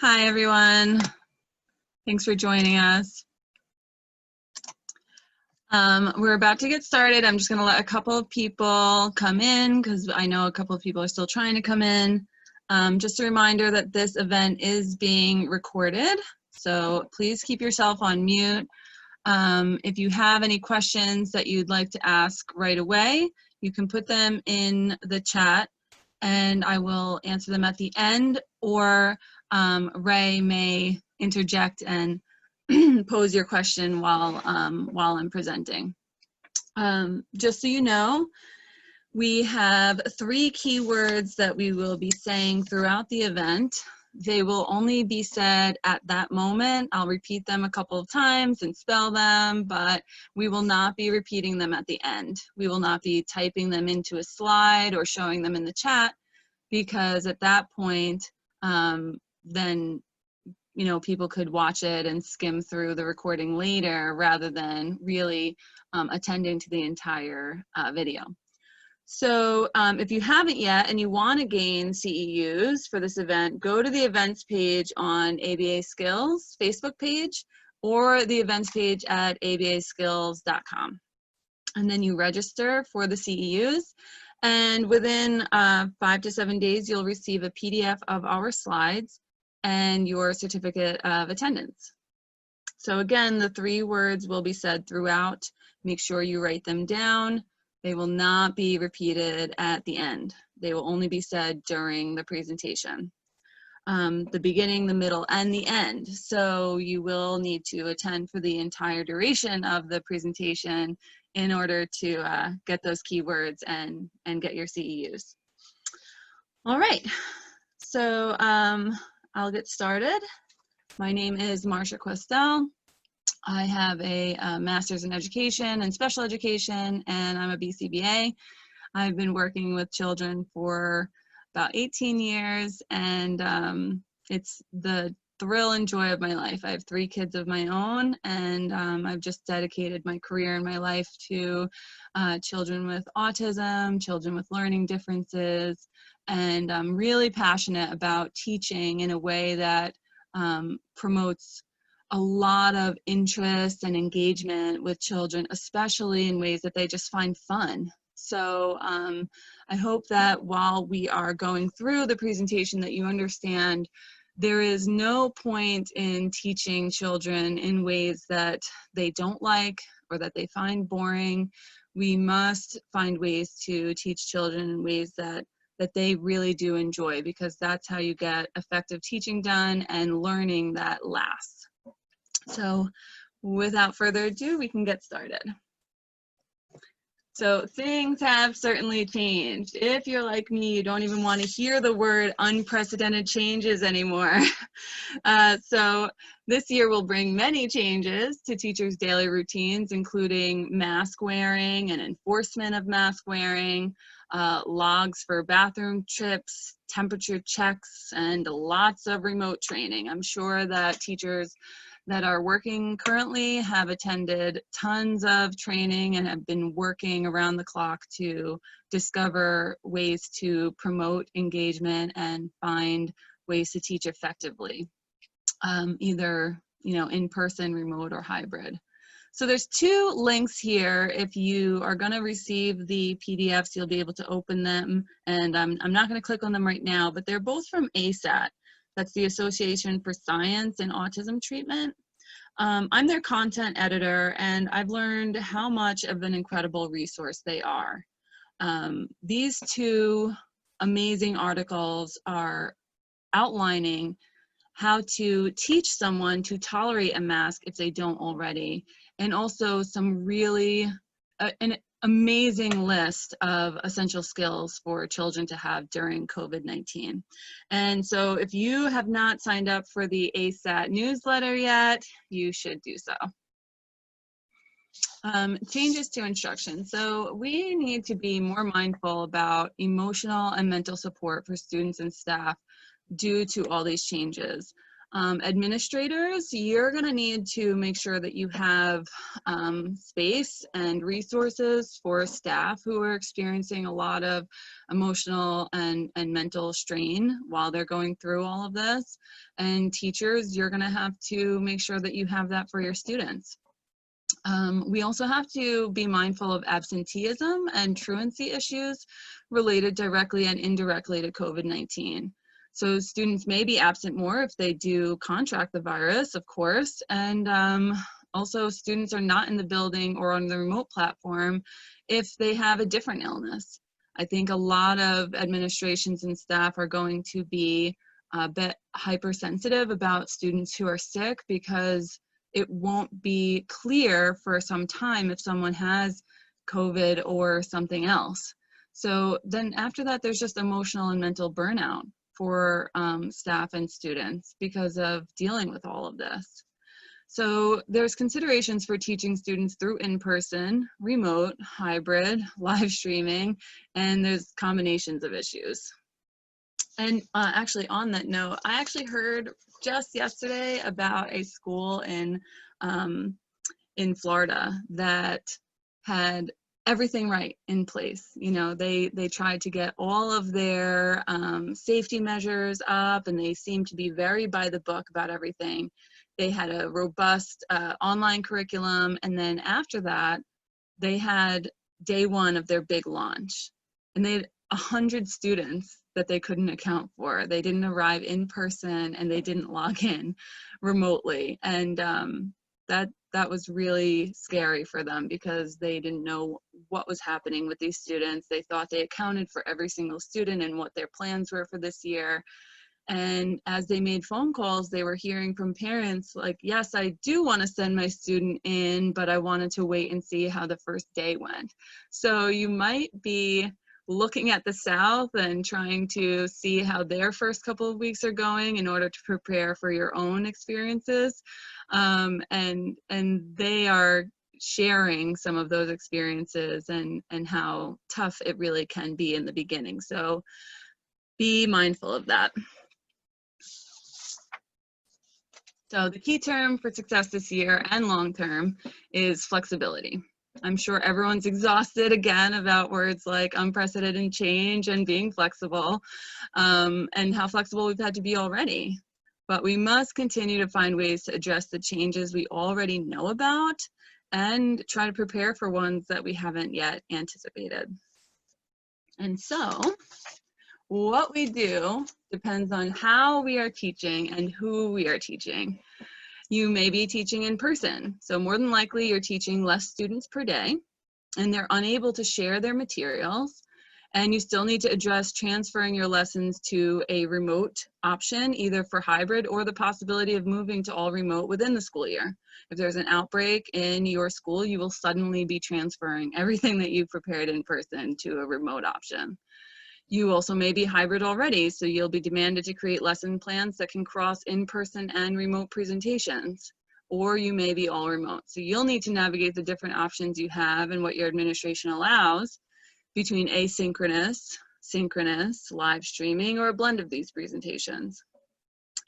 Hi, everyone. Thanks for joining us. We're about to get started. I'm just going to let a couple of people come in because I know a couple of people are still trying to come in. Just a reminder that this event is being recorded, so please keep yourself on mute. If you have any questions that you'd like to ask right away, you can put them in the chat and I will answer them at the end, or Ray may interject and pose your question while I'm presenting. Just so you know, we have 3 keywords that we will be saying throughout the event. They will only be said at that moment. I'll repeat them a couple of times and spell them, but we will not be repeating them at the end. We will not be typing them into a slide or showing them in the chat, because at that point, then people could watch it and skim through the recording later rather than really attending to the entire video. So if you haven't yet and you want to gain CEUs for this event, go to the events page on ABA Skills Facebook page or the events page at abaskills.com. And then you register for the CEUs. And within 5 to 7 days, you'll receive a PDF of our slides and your certificate of attendance. So again, the 3 words will be said throughout. Make sure you write them down. They will not be repeated at the end. They will only be said during the presentation. The beginning, the middle, and the end. So you will need to attend for the entire duration of the presentation in order to get those keywords and get your CEUs. All right, so I'll get started. My name is Marcia Questel. I have a master's in education and special education, and I'm a BCBA. I've been working with children for about 18 years, and it's the thrill and joy of my life. I have 3 kids of my own, and I've just dedicated my career and my life to children with autism, children with learning differences, and I'm really passionate about teaching in a way that promotes a lot of interest and engagement with children, especially in ways that they just find fun. So I hope that while we are going through the presentation that you understand there is no point in teaching children in ways that they don't like or that they find boring. We must find ways to teach children in ways that they really do enjoy, because that's how you get effective teaching done and learning that lasts. So without further ado, we can get started. So things have certainly changed. If you're like me, you don't even want to hear the word unprecedented changes anymore. So this year will bring many changes to teachers' daily routines, including mask wearing and enforcement of mask wearing, logs for bathroom trips, temperature checks, and lots of remote training. I'm sure that teachers that are working currently have attended tons of training and have been working around the clock to discover ways to promote engagement and find ways to teach effectively, either in person, remote, or hybrid. So there's 2 links here. If you are going to receive the PDFs, you'll be able to open them, and I'm not going to click on them right now, but they're both from ASAT. That's the Association for Science and Autism Treatment. I'm their content editor, and I've learned how much of an incredible resource they are. These 2 amazing articles are outlining how to teach someone to tolerate a mask if they don't already, and also some really an amazing list of essential skills for children to have during COVID-19. And so if you have not signed up for the ASAT newsletter yet, you should do so. Changes to instruction. So we need to be more mindful about emotional and mental support for students and staff due to all these changes. Administrators, you're going to need to make sure that you have space and resources for staff who are experiencing a lot of emotional and mental strain while they're going through all of this. And teachers, you're going to have to make sure that you have that for your students. We also have to be mindful of absenteeism and truancy issues related directly and indirectly to COVID-19. So students may be absent more if they do contract the virus, of course, and also students are not in the building or on the remote platform if they have a different illness. I think a lot of administrations and staff are going to be a bit hypersensitive about students who are sick because it won't be clear for some time if someone has COVID or something else. So then after that, there's just emotional and mental burnout for staff and students because of dealing with all of this. So there's considerations for teaching students through in-person, remote, hybrid, live streaming, and there's combinations of issues. And actually on that note, I actually heard just yesterday about a school in Florida that had everything right in place. You know, they tried to get all of their safety measures up, and they seemed to be very by the book about everything. They had a robust online curriculum, and then after that, they had day one of their big launch, and they had 100 students that they couldn't account for. They didn't arrive in person, and they didn't log in remotely, and that was really scary for them because they didn't know what was happening with these students. They thought they accounted for every single student and what their plans were for this year. And as they made phone calls, they were hearing from parents like, yes, I do want to send my student in, but I wanted to wait and see how the first day went. So you might be looking at the South and trying to see how their first couple of weeks are going in order to prepare for your own experiences. And they are sharing some of those experiences and how tough it really can be in the beginning. So be mindful of that. So the key term for success this year and long term is flexibility. I'm sure everyone's exhausted again about words like unprecedented change and being flexible, and how flexible we've had to be already. But we must continue to find ways to address the changes we already know about and try to prepare for ones that we haven't yet anticipated. And so what we do depends on how we are teaching and who we are teaching. You may be teaching in person, so more than likely you're teaching less students per day, and they're unable to share their materials, and you still need to address transferring your lessons to a remote option, either for hybrid or the possibility of moving to all remote within the school year. If there's an outbreak in your school, you will suddenly be transferring everything that you've prepared in person to a remote option. You also may be hybrid already, so you'll be demanded to create lesson plans that can cross in-person and remote presentations, or you may be all remote. So you'll need to navigate the different options you have and what your administration allows between asynchronous, synchronous, live streaming, or a blend of these presentations.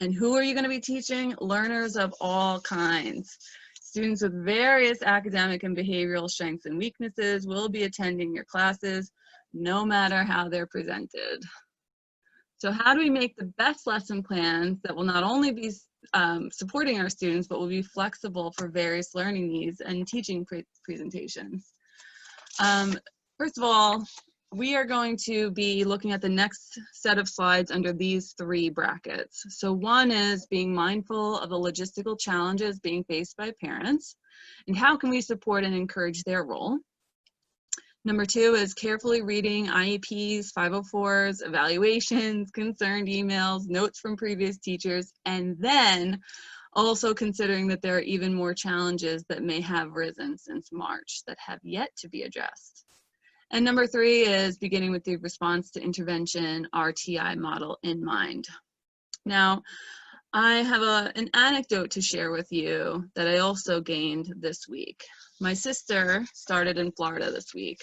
And who are you going to be teaching? Learners of all kinds. Students with various academic and behavioral strengths and weaknesses will be attending your classes, no matter how they're presented. So how do we make the best lesson plans that will not only be supporting our students, but will be flexible for various learning needs and teaching presentations? First of all, we are going to be looking at the next set of slides under these three brackets. So one is being mindful of the logistical challenges being faced by parents, and how can we support and encourage their role? Number two is carefully reading IEPs, 504s, evaluations, concerned emails, notes from previous teachers, and then also considering that there are even more challenges that may have risen since March that have yet to be addressed. And number three is beginning with the response to intervention RTI model in mind. Now, I have an anecdote to share with you that I also gained this week. My sister started in Florida this week,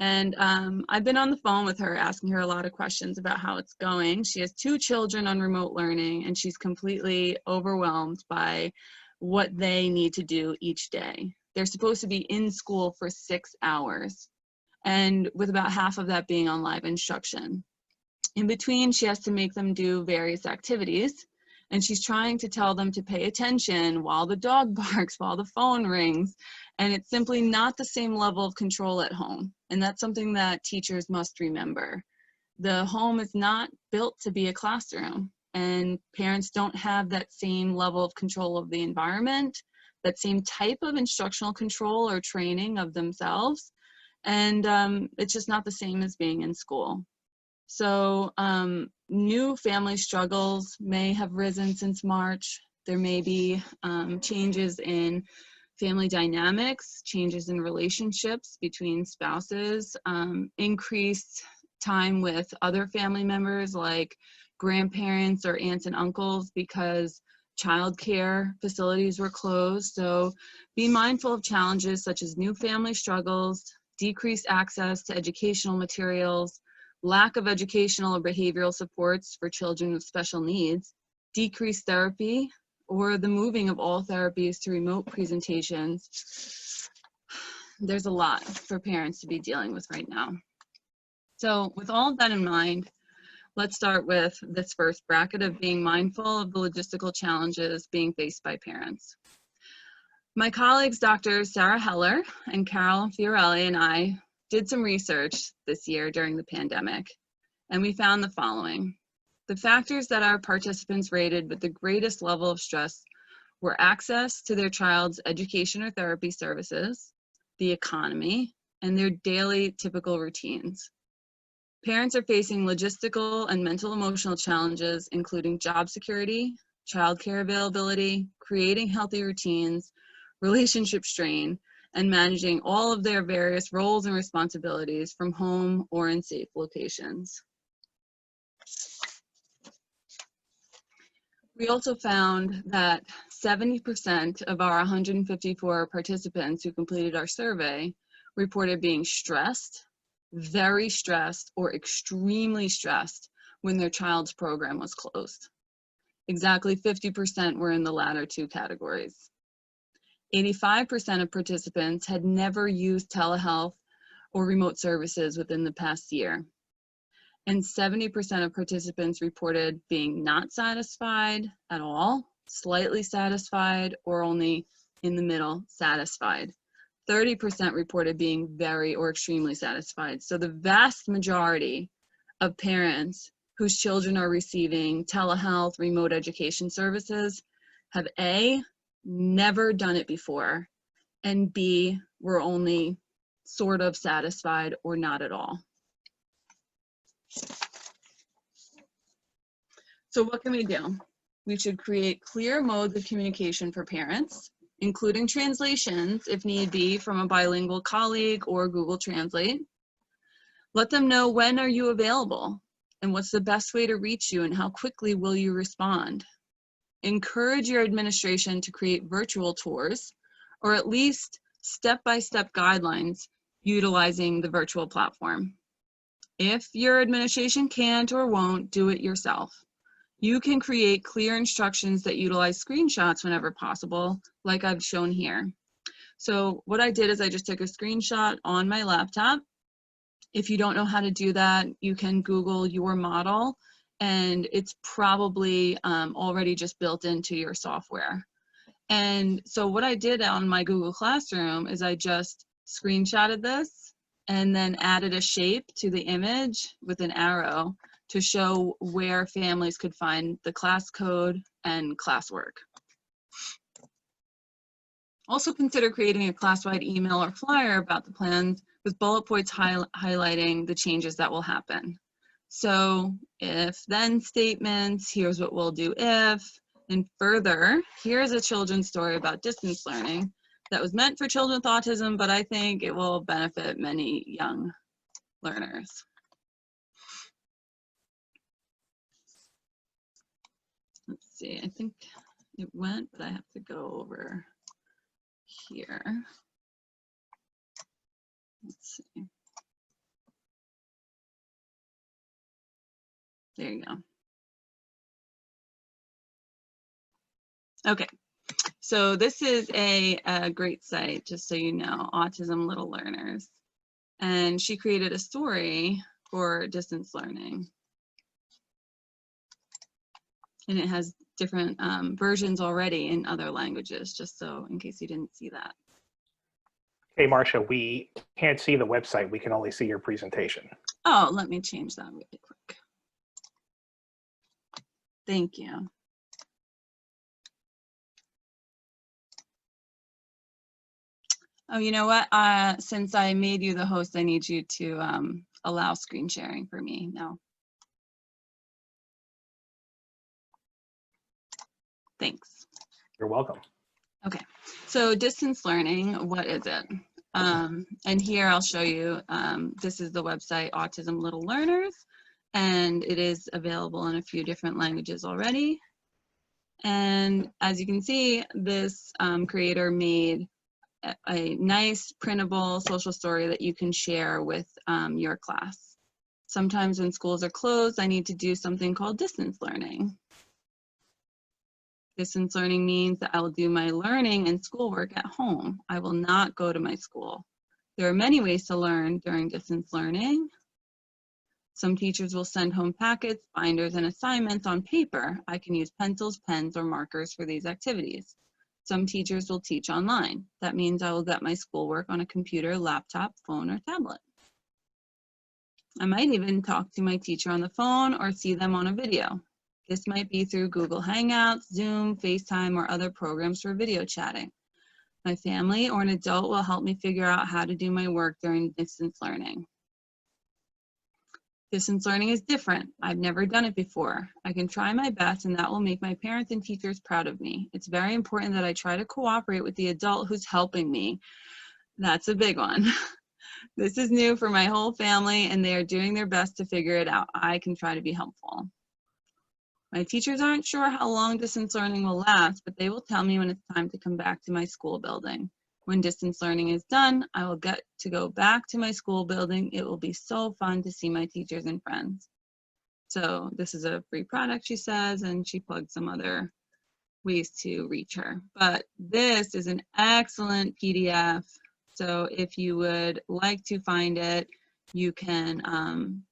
And I've been on the phone with her, asking her a lot of questions about how it's going. She has 2 children on remote learning, and she's completely overwhelmed by what they need to do each day. They're supposed to be in school for 6 hours, and with about half of that being on live instruction. In between, she has to make them do various activities, and she's trying to tell them to pay attention while the dog barks, while the phone rings, and it's simply not the same level of control at home. And that's something that teachers must remember. The home is not built to be a classroom, and parents don't have that same level of control of the environment, that same type of instructional control or training of themselves, and it's just not the same as being in school. So new family struggles may have risen since March. There may be changes in family dynamics, changes in relationships between spouses, increased time with other family members like grandparents or aunts and uncles because childcare facilities were closed. So be mindful of challenges such as new family struggles, decreased access to educational materials, lack of educational or behavioral supports for children with special needs, decreased therapy, or the moving of all therapies to remote presentations. There's a lot for parents to be dealing with right now. So with all of that in mind, let's start with this first bracket of being mindful of the logistical challenges being faced by parents. My colleagues, Dr. Sarah Heller and Carol Fiorelli, and I did some research this year during the pandemic, and we found the following. The factors that our participants rated with the greatest level of stress were access to their child's education or therapy services, the economy, and their daily typical routines. Parents are facing logistical and mental emotional challenges, including job security, childcare availability, creating healthy routines, relationship strain, and managing all of their various roles and responsibilities from home or in safe locations. We also found that 70% of our 154 participants who completed our survey reported being stressed, very stressed, or extremely stressed when their child's program was closed. Exactly 50% were in the latter 2 categories. 85% of participants had never used telehealth or remote services within the past year. And 70% of participants reported being not satisfied at all, slightly satisfied, or only in the middle, satisfied. 30% reported being very or extremely satisfied. So the vast majority of parents whose children are receiving telehealth, remote education services have A, never done it before, and B, were only sort of satisfied or not at all. So what can we do? We should create clear modes of communication for parents, including translations, if need be, from a bilingual colleague or Google Translate. Let them know when are you available and what's the best way to reach you and how quickly will you respond. Encourage your administration to create virtual tours or at least step-by-step guidelines utilizing the virtual platform. If your administration can't or won't do it yourself, you can create clear instructions that utilize screenshots whenever possible, like I've shown here. So what I did is I just took a screenshot on my laptop. If you don't know how to do that, you can Google your model, and it's probably already just built into your software. And so what I did on my Google Classroom is I just screenshotted this and then added a shape to the image with an arrow to show where families could find the class code and classwork. Also consider creating a class-wide email or flyer about the plans with bullet points highlighting the changes that will happen. So if then statements, here's what we'll do if, and further, here's a children's story about distance learning that was meant for children with autism, but I think it will benefit many young learners. Let's see, I think it went, but I have to go over here. Let's see. There you go. Okay, so this is a great site, just so you know, Autism Little Learners. And she created a story for distance learning. And it has different versions already in other languages, just so in case you didn't see that. Hey, Marcia, we can't see the website. We can only see your presentation. Oh, let me change that really quick. Thank you. Oh, you know what? Since I made you the host, I need you to allow screen sharing for me now. Thanks. You're welcome. Okay, so distance learning, what is it? And here I'll show you, this is the website Autism Little Learners, and it is available in a few different languages already. And as you can see, this creator made a nice printable social story that you can share with your class. Sometimes when schools are closed, I need to do something called distance learning. Distance learning means that I will do my learning and schoolwork at home. I will not go to my school. There are many ways to learn during distance learning. Some teachers will send home packets, binders, and assignments on paper. I can use pencils, pens, or markers for these activities. Some teachers will teach online. That means I will get my schoolwork on a computer, laptop, phone, or tablet. I might even talk to my teacher on the phone or see them on a video. This might be through Google Hangouts, Zoom, FaceTime, or other programs for video chatting. My family or an adult will help me figure out how to do my work during distance learning. Distance learning is different. I've never done it before. I can try my best, and that will make my parents and teachers proud of me. It's very important that I try to cooperate with the adult who's helping me. That's a big one. This is new for my whole family, and they are doing their best to figure it out. I can try to be helpful. My teachers aren't sure how long distance learning will last, but they will tell me when it's time to come back to my school building. When distance learning is done, I will get to go back to my school building. It will be so fun to see my teachers and friends. So this is a free product, she says, and she plugged some other ways to reach her. But this is an excellent PDF. So if you would like to find it, you can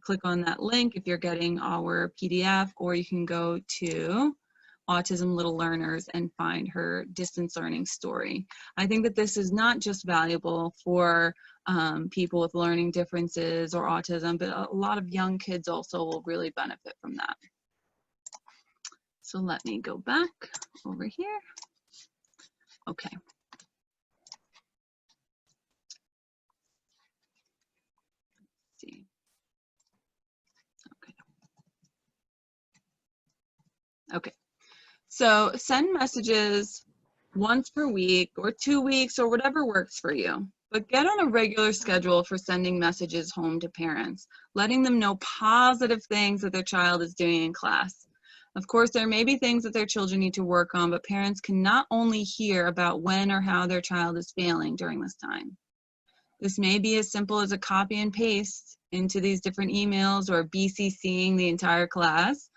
click on that link if you're getting our PDF, or you can go to Autism Little Learners and find her distance learning story. I think that this is not just valuable for people with learning differences or autism, but a lot of young kids also will really benefit from that. So let me go back over here. Okay. Let's see. Okay, so send messages once per week or 2 weeks or whatever works for you, but get on a regular schedule for sending messages home to parents, letting them know positive things that their child is doing in class. Of course, there may be things that their children need to work on, but parents can not only hear about when or how their child is failing during this time. This may be as simple as a copy and paste into these different emails or BCCing the entire class.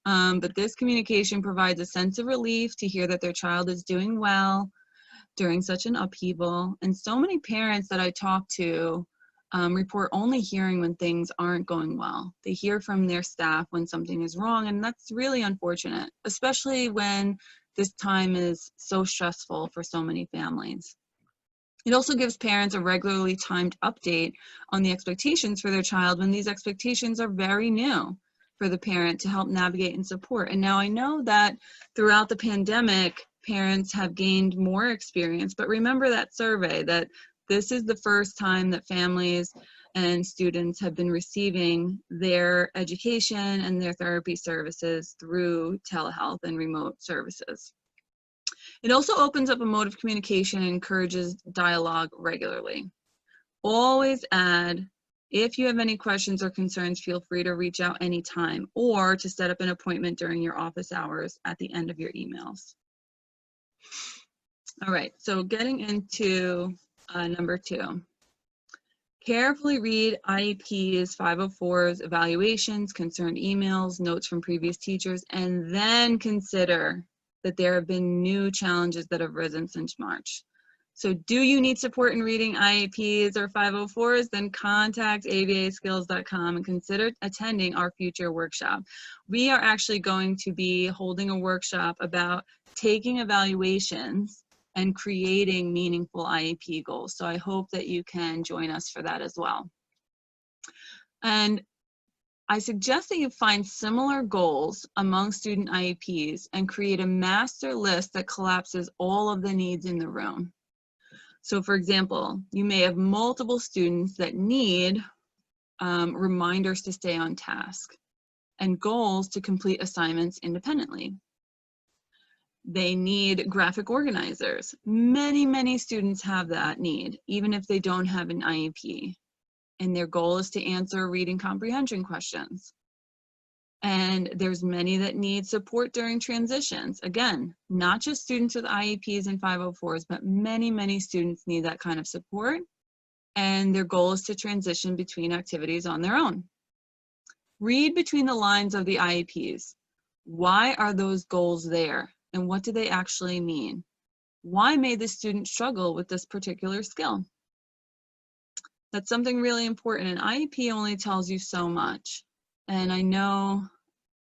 But this communication provides a sense of relief to hear that their child is doing well during such an upheaval. And so many parents that I talk to report only hearing when things aren't going well. They hear from their staff when something is wrong, and that's really unfortunate, especially when this time is so stressful for so many families. It also gives parents a regularly timed update on the expectations for their child when these expectations are very new for the parent to help navigate and support. And now I know that throughout the pandemic, parents have gained more experience, but remember that survey that this is the first time that families and students have been receiving their education and their therapy services through telehealth and remote services. It also opens up a mode of communication and encourages dialogue regularly. Always add, if you have any questions or concerns, feel free to reach out anytime or to set up an appointment during your office hours at the end of your emails. All right, so getting into number 2. Carefully read IEPs, 504s, evaluations, concerned emails, notes from previous teachers, and then consider that there have been new challenges that have risen since March. So do you need support in reading IEPs or 504s? Then contact abaskills.com and consider attending our future workshop. We are actually going to be holding a workshop about taking evaluations and creating meaningful IEP goals. So I hope that you can join us for that as well. And I suggest that you find similar goals among student IEPs and create a master list that collapses all of the needs in the room. So for example, you may have multiple students that need reminders to stay on task and goals to complete assignments independently. They need graphic organizers. Many students have that need, even if they don't have an IEP. And their goal is to answer reading comprehension questions. And there's many that need support during transitions. Again, not just students with IEPs and 504s, but many students need that kind of support. And their goal is to transition between activities on their own. Read between the lines of the IEPs. Why are those goals there? And what do they actually mean? Why may the student struggle with this particular skill? That's something really important. An IEP only tells you so much. And I know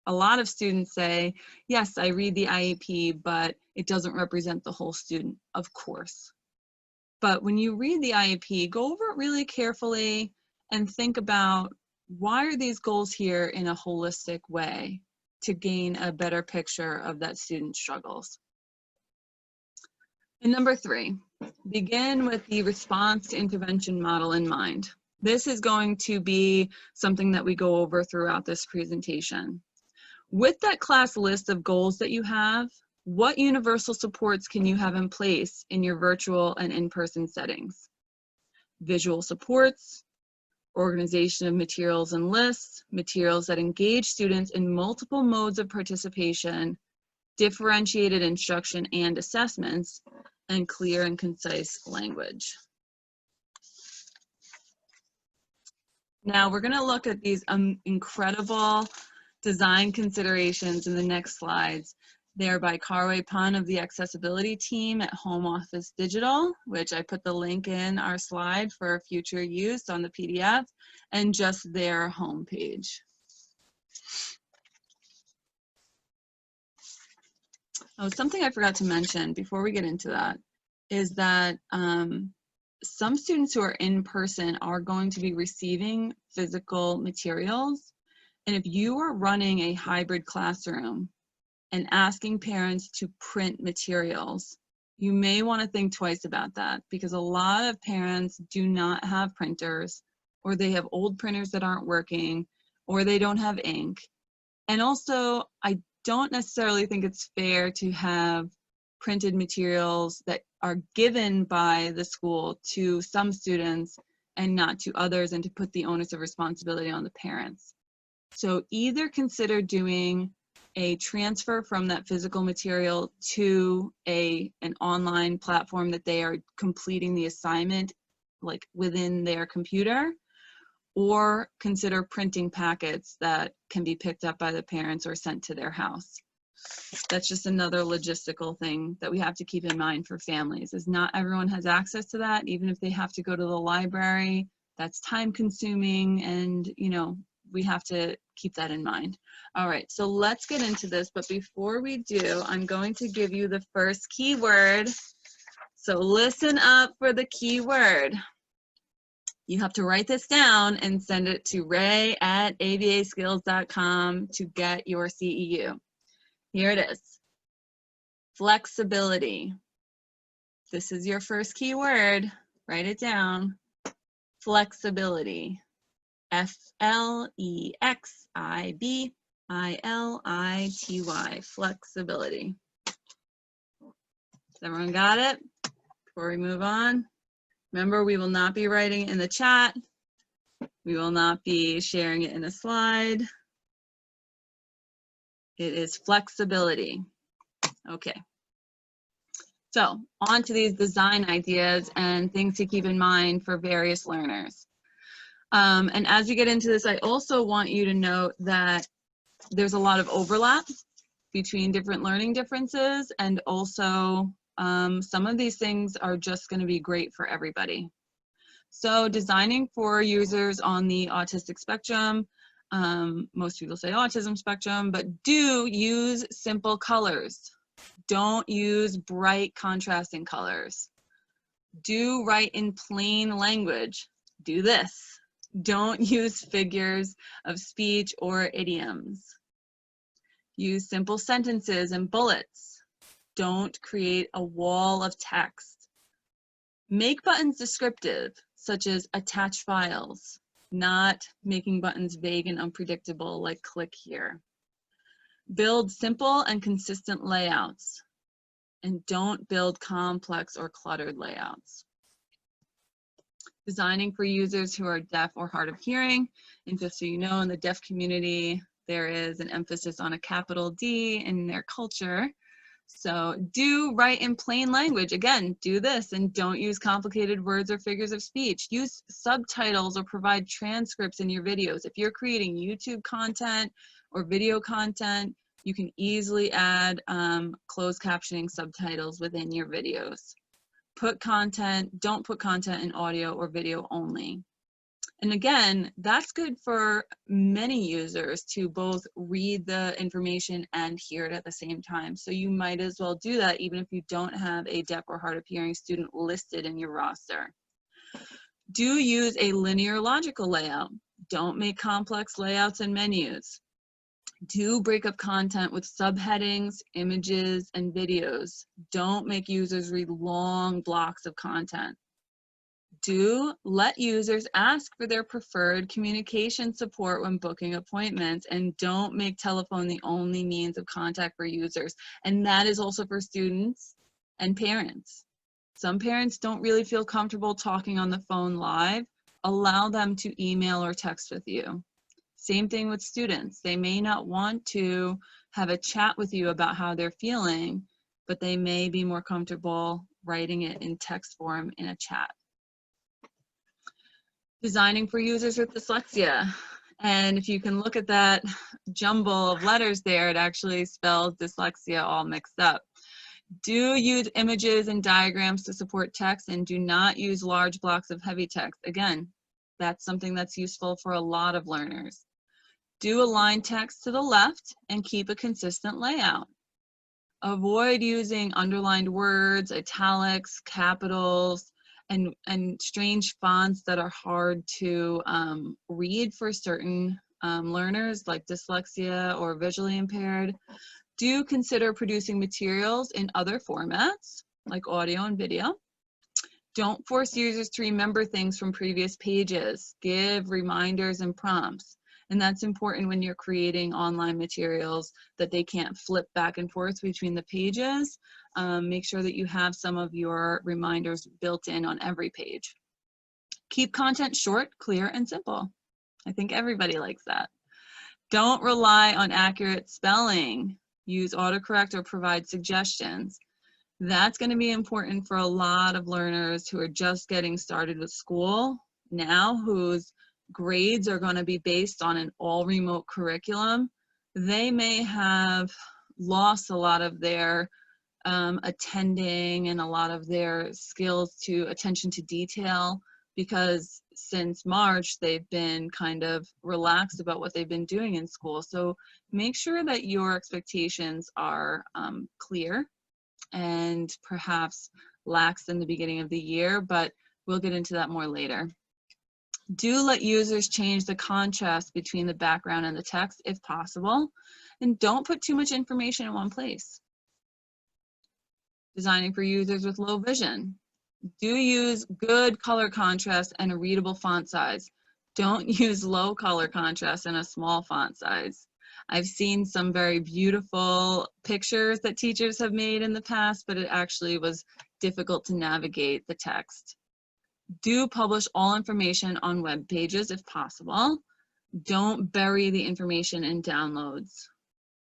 a lot of students say, yes, I read the IEP, but it doesn't represent the whole student, of course. But when you read the IEP, go over it really carefully and think about, why are these goals here in a holistic way to gain a better picture of that student's struggles. And number 3, begin with the response to intervention model in mind. This is going to be something that we go over throughout this presentation. With that class list of goals that you have, what universal supports can you have in place in your virtual and in-person settings? Visual supports, organization of materials and lists, materials that engage students in multiple modes of participation, differentiated instruction and assessments, and clear and concise language. Now we're going to look at these incredible design considerations in the next slides. They're by Carway Pun of the accessibility team at Home Office Digital, which I put the link in our slide for future use on the PDF, and just their homepage. Oh, something I forgot to mention before we get into that is that some students who are in person are going to be receiving physical materials. And if you are running a hybrid classroom and asking parents to print materials, you may want to think twice about that, because a lot of parents do not have printers, or they have old printers that aren't working, or they don't have ink. And also, I don't necessarily think it's fair to have printed materials that are given by the school to some students and not to others, and to put the onus of responsibility on the parents. So either consider doing a transfer from that physical material to an online platform that they are completing the assignment like within their computer, or consider printing packets that can be picked up by the parents or sent to their house. That's just another logistical thing that we have to keep in mind for families, is not everyone has access to that. Even if they have to go to the library, that's time consuming, and we have to keep that in mind. All right, so let's get into this, but before we do, I'm going to give you the first keyword. So listen up for the keyword. You have to write this down and send it to ray@abaskills.com to get your CEU. Here it is. Flexibility. This is your first keyword. Write it down. Flexibility. Flexibility. Flexibility. Everyone got it? Before we move on, remember, we will not be writing it in the chat. We will not be sharing it in a slide. It is flexibility. Okay. So on to these design ideas and things to keep in mind for various learners. And as we get into this, I also want you to note that there's a lot of overlap between different learning differences, and also some of these things are just going to be great for everybody. So designing for users on the autistic spectrum, most people say autism spectrum, but do use simple colors. Don't use bright contrasting colors. Do write in plain language. Do this. Don't use figures of speech or idioms. Use simple sentences and bullets. Don't create a wall of text. Make buttons descriptive, such as attach files, not making buttons vague and unpredictable like click here. Build simple and consistent layouts, and don't build complex or cluttered layouts. Designing for users who are deaf or hard of hearing, and just so you know, in the deaf community, there is an emphasis on a capital D in their culture. So do write in plain language. Again, do this, and don't use complicated words or figures of speech. Use subtitles or provide transcripts in your videos. If you're creating YouTube content or video content, you can easily add closed captioning subtitles within your videos. Don't put content in audio or video only. And again, that's good for many users to both read the information and hear it at the same time. So you might as well do that even if you don't have a deaf or hard of hearing student listed in your roster. Do use a linear logical layout. Don't make complex layouts and menus. Do break up content with subheadings, images, and videos. Don't make users read long blocks of content. Do let users ask for their preferred communication support when booking appointments, and don't make telephone the only means of contact for users. And that is also for students and parents. Some parents don't really feel comfortable talking on the phone live. Allow them to email or text with you. Same thing with students. They may not want to have a chat with you about how they're feeling, but they may be more comfortable writing it in text form in a chat. Designing for users with dyslexia. And if you can look at that jumble of letters there, it actually spells dyslexia all mixed up. Do use images and diagrams to support text, and do not use large blocks of heavy text. Again, that's something that's useful for a lot of learners. Do align text to the left and keep a consistent layout. Avoid using underlined words, italics, capitals, and strange fonts that are hard to read for certain learners like dyslexia or visually impaired. Do consider producing materials in other formats like audio and video. Don't force users to remember things from previous pages. Give reminders and prompts. And that's important when you're creating online materials that they can't flip back and forth between the pages. Make sure that you have some of your reminders built in on every page. Keep content short, clear, and simple. I think everybody likes that. Don't rely on accurate spelling. Use autocorrect or provide suggestions. That's going to be important for a lot of learners who are just getting started with school now, whose grades are going to be based on an all remote curriculum. They may have lost a lot of their attending and a lot of their skills to attention to detail, because since March they've been kind of relaxed about what they've been doing in school. So make sure that your expectations are clear and perhaps lax in the beginning of the year, but we'll get into that more later. Do let users change the contrast between the background and the text if possible, and don't put too much information in one place. Designing for users with low vision. Do use good color contrast and a readable font size. Don't use low color contrast and a small font size. I've seen some very beautiful pictures that teachers have made in the past, but it actually was difficult to navigate the text. Do publish all information on web pages if possible. Don't bury the information in downloads.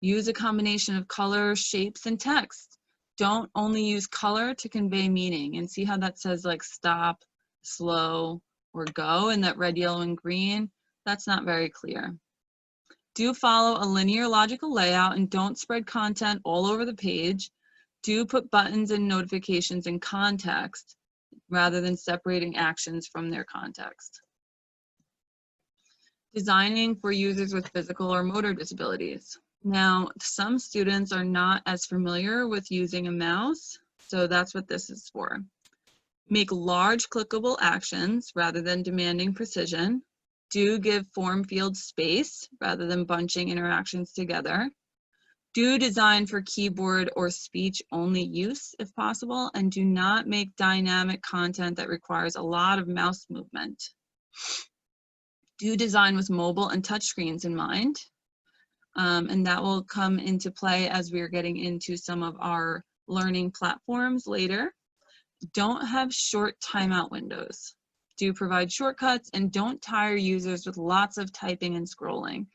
Use a combination of color, shapes, and text. Don't only use color to convey meaning, and see how that says like stop, slow, or go in that red, yellow, and green, that's not very clear. Do follow a linear logical layout and don't spread content all over the page. Do put buttons and notifications in context rather than separating actions from their context. Designing for users with physical or motor disabilities. Now, some students are not as familiar with using a mouse, so that's what this is for. Make large clickable actions rather than demanding precision. Do give form field space rather than bunching interactions together. Do design for keyboard or speech only use if possible, and do not make dynamic content that requires a lot of mouse movement. Do design with mobile and touch screens in mind. And that will come into play as we're getting into some of our learning platforms later. Don't have short timeout windows. Do provide shortcuts and don't tire users with lots of typing and scrolling.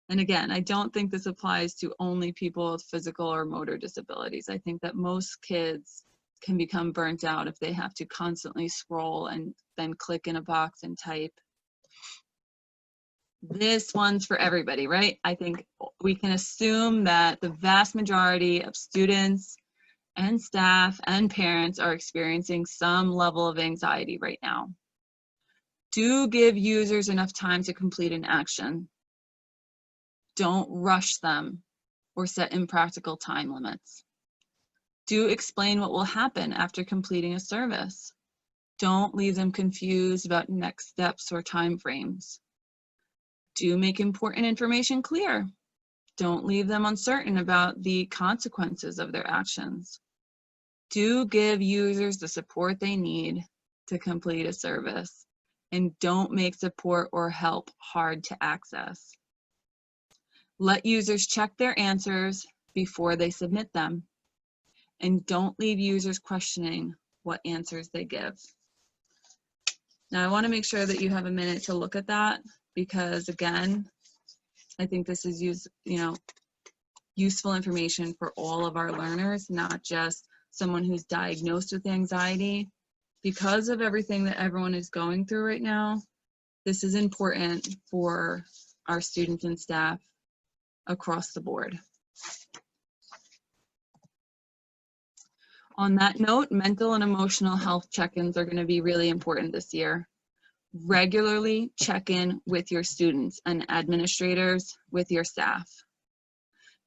And again, I don't think this applies to only people with physical or motor disabilities. I think that most kids can become burnt out if they have to constantly scroll and then click in a box and type. This one's for everybody, right? I think we can assume that the vast majority of students and staff and parents are experiencing some level of anxiety right now. Do give users enough time to complete an action. Don't rush them or set impractical time limits. Do explain what will happen after completing a service. Don't leave them confused about next steps or timeframes. Do make important information clear. Don't leave them uncertain about the consequences of their actions. Do give users the support they need to complete a service, and don't make support or help hard to access. Let users check their answers before they submit them, and don't leave users questioning what answers they give. Now, I want to make sure that you have a minute to look at that, because again, I think this is useful information for all of our learners, not just someone who's diagnosed with anxiety. Because of everything that everyone is going through right now, this is important for our students and staff across the board. On that note, mental and emotional health check-ins are going to be really important this year. Regularly check in with your students and administrators with your staff.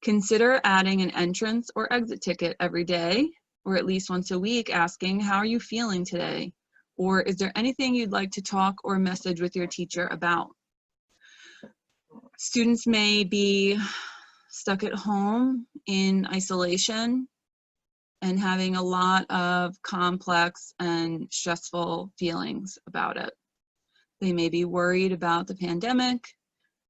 Consider adding an entrance or exit ticket every day, or at least once a week, asking, how are you feeling today? Or is there anything you'd like to talk or message with your teacher about? Students may be stuck at home in isolation and having a lot of complex and stressful feelings about it. They may be worried about the pandemic.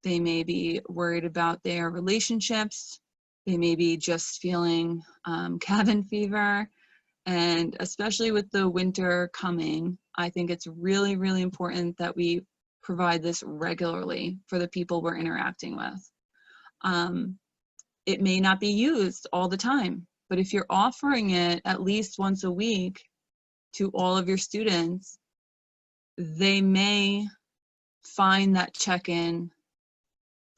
They may be worried about their relationships. They may be just feeling cabin fever. And especially with the winter coming, I think it's really, really important that we provide this regularly for the people we're interacting with. It may not be used all the time, but if you're offering it at least once a week to all of your students, they may find that check-in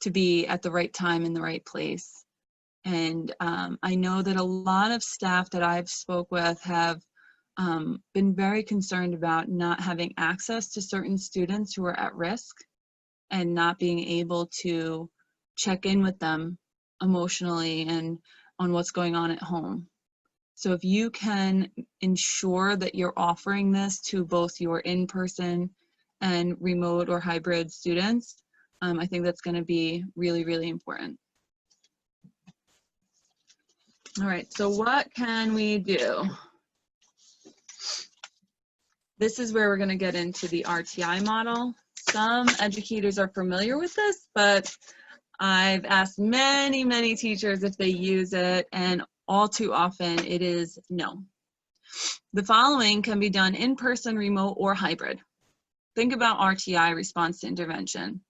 to be at the right time in the right place. And I know that a lot of staff that I've spoke with have been very concerned about not having access to certain students who are at risk and not being able to check in with them emotionally and on what's going on at home. So if you can ensure that you're offering this to both your in-person and remote or hybrid students, I think that's going to be really, really important. All right, so what can we do? This is where we're going to get into the RTI model. Some educators are familiar with this, but I've asked many, many teachers if they use it, and all too often it is no. The following can be done in person, remote, or hybrid. Think about RTI, response to intervention.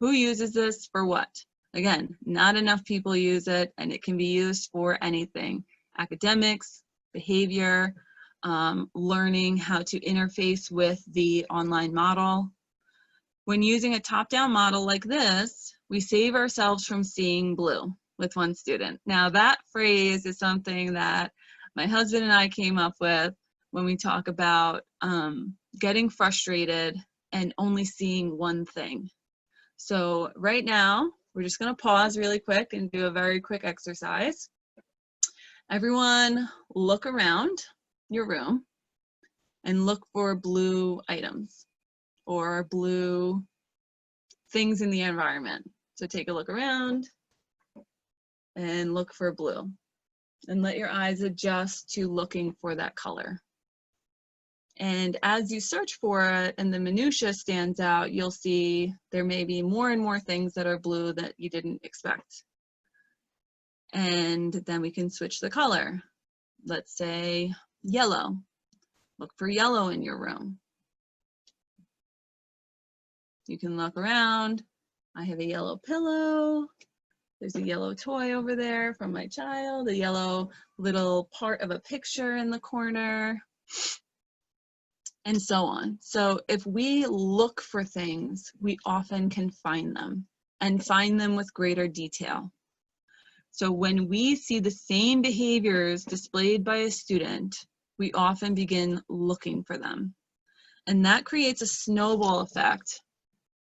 Who uses this for what? Again, not enough people use it, and it can be used for anything. Academics, behavior, learning how to interface with the online model. When using a top-down model like this, we save ourselves from seeing blue with one student. Now that phrase is something that my husband and I came up with when we talk about getting frustrated and only seeing one thing. So right now, we're just gonna pause really quick and do a very quick exercise. Everyone look around your room and look for blue items or blue things in the environment. So take a look around and look for blue and let your eyes adjust to looking for that color. And as you search for it and the minutia stands out, you'll see there may be more and more things that are blue that you didn't expect. And then we can switch the color. Let's say yellow. Look for yellow in your room. You can look around. I have a yellow pillow. There's a yellow toy over there from my child, a yellow little part of a picture in the corner, and so on. So if we look for things, we often can find them and find them with greater detail. So when we see the same behaviors displayed by a student, we often begin looking for them. And that creates a snowball effect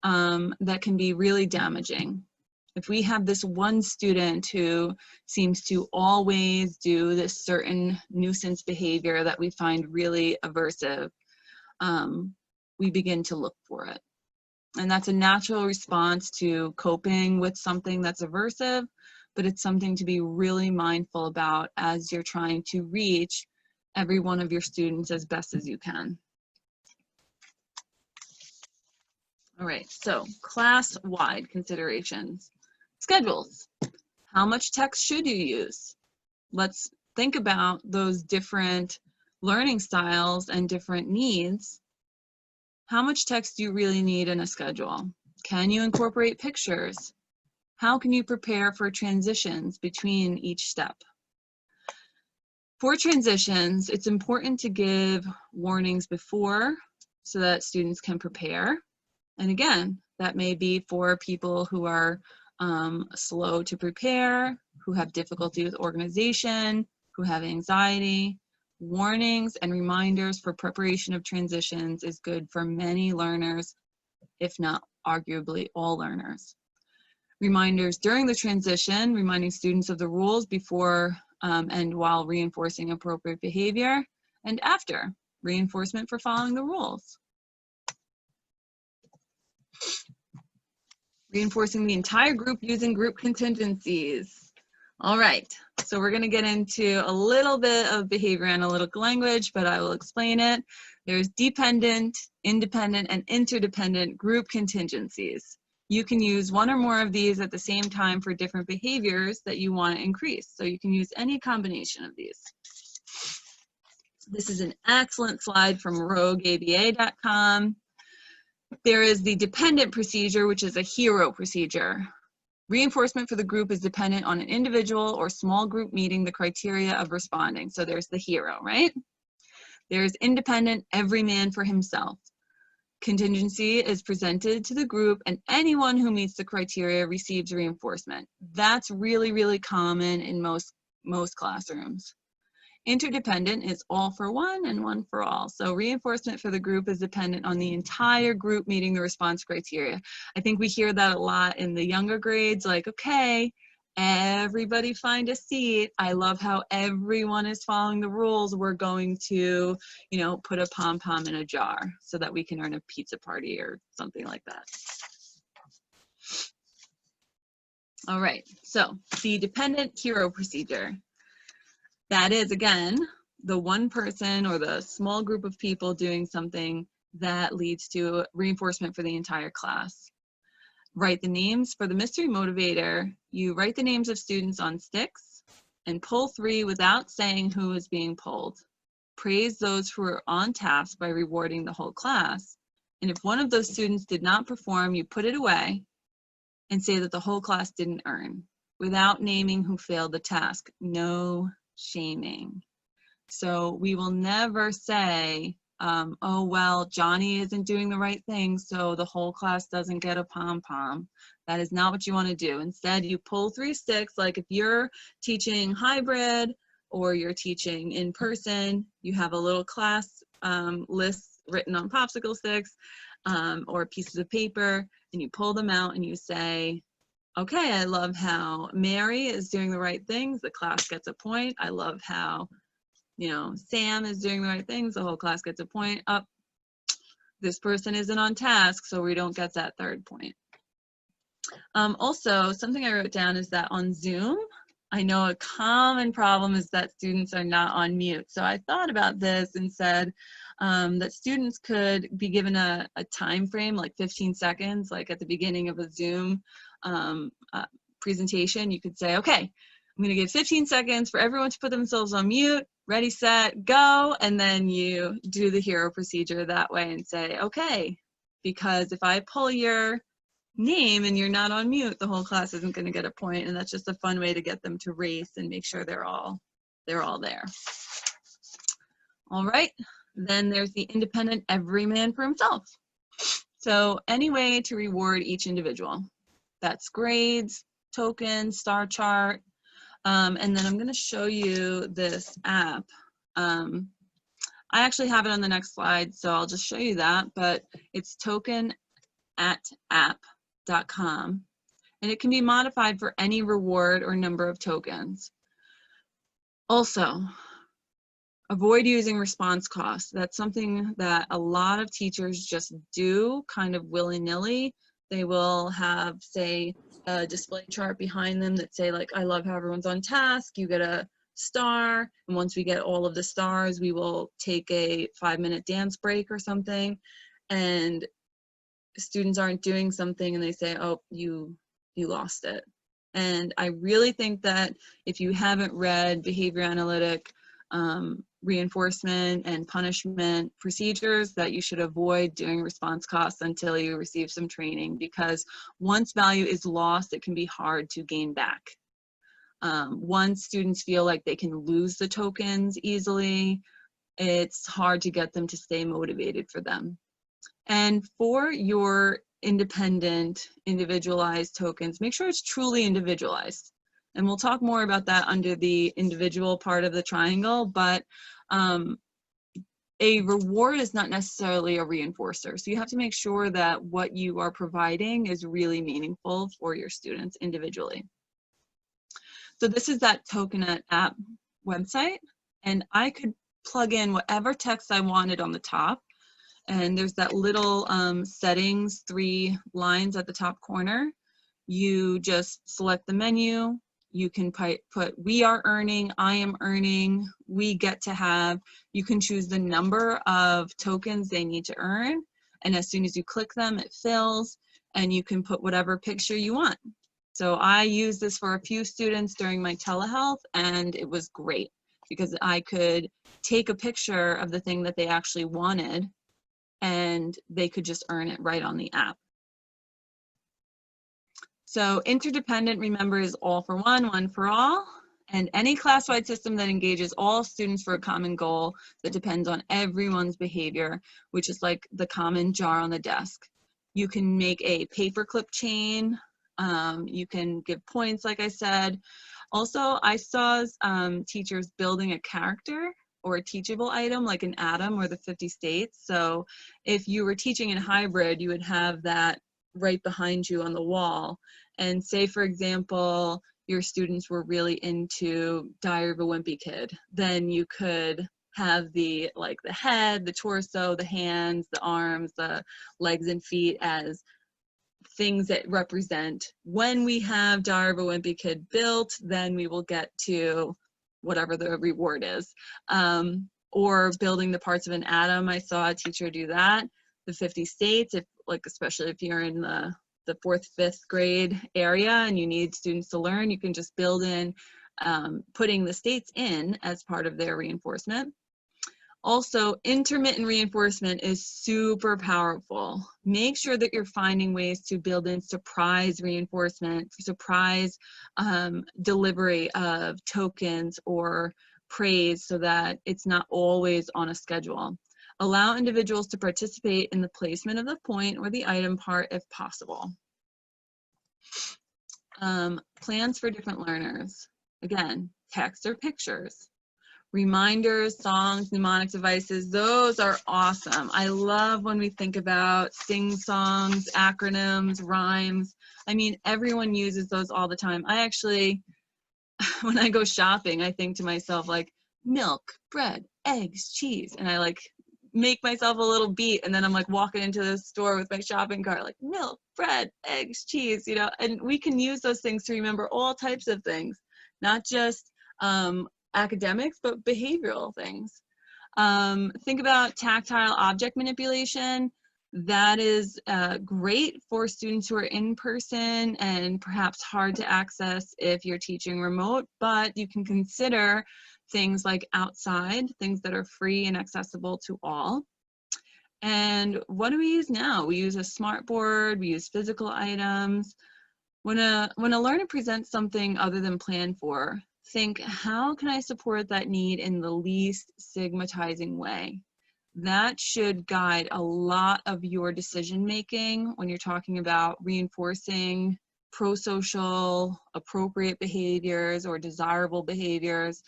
that can be really damaging. If we have this one student who seems to always do this certain nuisance behavior that we find really aversive, we begin to look for it. And that's a natural response to coping with something that's aversive, but it's something to be really mindful about as you're trying to reach every one of your students as best as you can. All right, so class-wide considerations. Schedules. How much text should you use? Let's think about those different learning styles and different needs. How much text do you really need in a schedule? Can you incorporate pictures? How can you prepare for transitions between each step? For transitions, it's important to give warnings before so that students can prepare. And again, that may be for people who are slow to prepare, who have difficulty with organization, who have anxiety. Warnings and reminders for preparation of transitions is good for many learners, if not arguably all learners. Reminders during the transition, reminding students of the rules before and while reinforcing appropriate behavior, and after, reinforcement for following the rules. Reinforcing the entire group using group contingencies. All right, so we're gonna get into a little bit of behavior analytical language, but I will explain it. There's dependent, independent, and interdependent group contingencies. You can use one or more of these at the same time for different behaviors that you want to increase. So you can use any combination of these. This is an excellent slide from rogueaba.com. There is the dependent procedure, which is a hero procedure. Reinforcement for the group is dependent on an individual or small group meeting the criteria of responding. So there's the hero, right? There's independent, every man for himself. Contingency is presented to the group and anyone who meets the criteria receives reinforcement. That's really, really common in most classrooms. Interdependent is all for one and one for all. So reinforcement for the group is dependent on the entire group meeting the response criteria. I think we hear that a lot in the younger grades, like, okay, everybody find a seat. I love how everyone is following the rules. We're going to, you know, put a pom-pom in a jar so that we can earn a pizza party or something like that. All right, so the dependent hero procedure. That is, again, the one person or the small group of people doing something that leads to reinforcement for the entire class. Write the names for the mystery motivator. You write the names of students on sticks and pull 3 without saying who is being pulled. Praise those who are on task by rewarding the whole class. And if one of those students did not perform, you put it away and say that the whole class didn't earn without naming who failed the task. No shaming. So we will never say, oh, well, Johnny isn't doing the right thing, so the whole class doesn't get a pom-pom. That is not what you want to do. Instead, you pull 3 sticks. Like if you're teaching hybrid or you're teaching in person, you have a little class list written on popsicle sticks or pieces of paper, and you pull them out and you say, okay, I love how Mary is doing the right things. The class gets a point. I love how, you know, Sam is doing the right things. The whole class gets a point. Up, this person isn't on task, so we don't get that 3rd point. Also, something I wrote down is that on Zoom, I know a common problem is that students are not on mute. So I thought about this and said that students could be given a time frame, like 15 seconds, like at the beginning of a Zoom presentation. You could say, okay, I'm going to give 15 seconds for everyone to put themselves on mute. Ready, set, go. And then you do the hero procedure that way and say, okay, because if I pull your name and you're not on mute, the whole class isn't going to get a point, and that's just a fun way to get them to race and make sure they're all there. All right, then there's the independent every man for himself. So any way to reward each individual. That's grades, tokens, star chart, and then I'm going to show you this app. I actually have it on the next slide, so I'll just show you that, but it's token@app.com, and it can be modified for any reward or number of tokens. Also, avoid using response costs. That's something that a lot of teachers just do kind of willy-nilly. They will have, say, a display chart behind them that say, like, I love how everyone's on task, you get a star, and once we get all of the stars, we will take a 5-minute dance break or something. And students aren't doing something and they say, oh, you lost it. And I really think that if you haven't read behavior analytic reinforcement and punishment procedures, that you should avoid doing response costs until you receive some training, because once value is lost, it can be hard to gain back. Once students feel like they can lose the tokens easily, it's hard to get them to stay motivated for them. And for your independent, individualized tokens, make sure it's truly individualized. And we'll talk more about that under the individual part of the triangle, but a reward is not necessarily a reinforcer. So you have to make sure that what you are providing is really meaningful for your students individually. So this is that Token@app website, and I could plug in whatever text I wanted on the top. And there's that little settings, 3 lines at the top corner. You just select the menu. You can put we are earning, I am earning, we get to have. You can choose the number of tokens they need to earn. And as soon as you click them, it fills, and you can put whatever picture you want. So I used this for a few students during my telehealth, and it was great because I could take a picture of the thing that they actually wanted, and they could just earn it right on the app. So interdependent, remember, is all for one, one for all, and any class-wide system that engages all students for a common goal that depends on everyone's behavior, which is like the common jar on the desk. You can make a paperclip chain. You can give points, like I said. Also, I saw teachers building a character or a teachable item like an atom or the 50 states. So if you were teaching in hybrid, you would have that right behind you on the wall. And say, for example, your students were really into Diary of a Wimpy Kid, then you could have the head, the torso, the hands, the arms, the legs and feet as things that represent when we have Diary of a Wimpy Kid built, then we will get to whatever the reward is. Or building the parts of an atom. I saw a teacher do that. The 50 states, especially if you're in the 4th, 5th grade area and you need students to learn, you can just build in putting the states in as part of their reinforcement. Also, intermittent reinforcement is super powerful. Make sure that you're finding ways to build in surprise reinforcement, surprise delivery of tokens or praise so that it's not always on a schedule. Allow individuals to participate in the placement of the point or the item part if possible. Plans for different learners. Again, text or pictures. Reminders, songs, mnemonic devices, those are awesome. I love when we think about sing-songs, acronyms, rhymes. I mean, everyone uses those all the time. I actually, when I go shopping, I think to myself like milk, bread, eggs, cheese, and I like make myself a little beat, and then I'm like walking into the store with my shopping cart like milk, bread, eggs, cheese, you know, and we can use those things to remember all types of things, not just academics, but behavioral things. Think about tactile object manipulation. That is great for students who are in person and perhaps hard to access if you're teaching remote, but you can consider things like outside, things that are free and accessible to all. And what do we use now? We use a smart board, we use physical items. When a learner presents something other than planned for, think, how can I support that need in the least stigmatizing way? That should guide a lot of your decision making when you're talking about reinforcing pro-social, appropriate behaviors or desirable behaviors,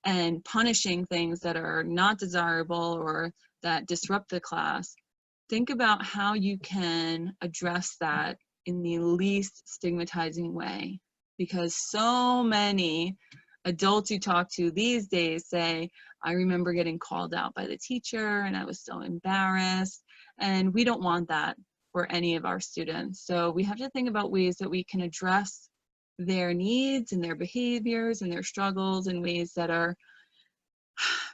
and punishing things that are not desirable or that disrupt the class. Think about how you can address that in the least stigmatizing way, because so many adults you talk to these days say, I remember getting called out by the teacher and I was so embarrassed, and we don't want that for any of our students. So we have to think about ways that we can address their needs and their behaviors and their struggles in ways that are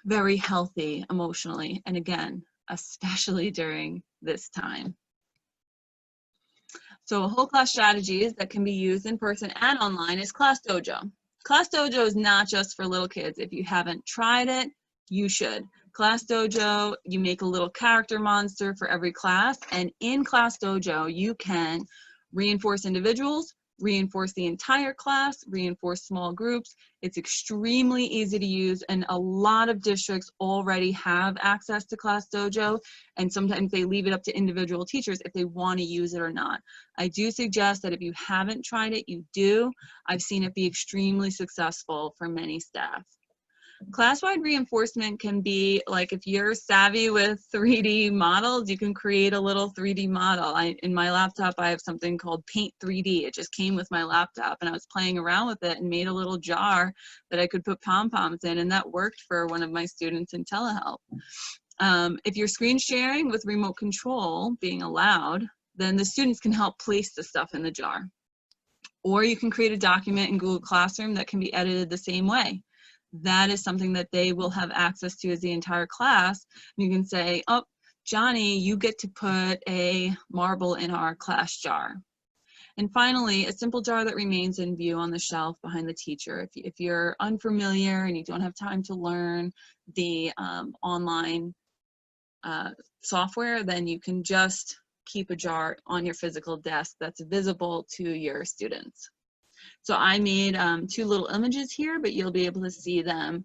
very healthy emotionally, and again, especially during this time. So whole class strategies that can be used in person and online is Class Dojo. Class Dojo is not just for little kids. If you haven't tried it, you should. Class Dojo, you make a little character monster for every class, and in Class Dojo, you can reinforce individuals, reinforce the entire class, reinforce small groups. It's extremely easy to use, and a lot of districts already have access to Class Dojo, and sometimes they leave it up to individual teachers if they want to use it or not. I do suggest that if you haven't tried it, you do. I've seen it be extremely successful for many staff. Class-wide reinforcement can be like, if you're savvy with 3D models, you can create a little 3D model. In my laptop, I have something called Paint 3D. It just came with my laptop, and I was playing around with it and made a little jar that I could put pom-poms in, and that worked for one of my students in telehealth. If you're screen sharing with remote control being allowed, then the students can help place the stuff in the jar. Or you can create a document in Google Classroom that can be edited the same way. That is something that they will have access to as the entire class. You can say, oh, Johnny, you get to put a marble in our class jar. And finally, a simple jar that remains in view on the shelf behind the teacher. If you're unfamiliar and you don't have time to learn the online software, then you can just keep a jar on your physical desk that's visible to your students. So I made 2 little images here, but you'll be able to see them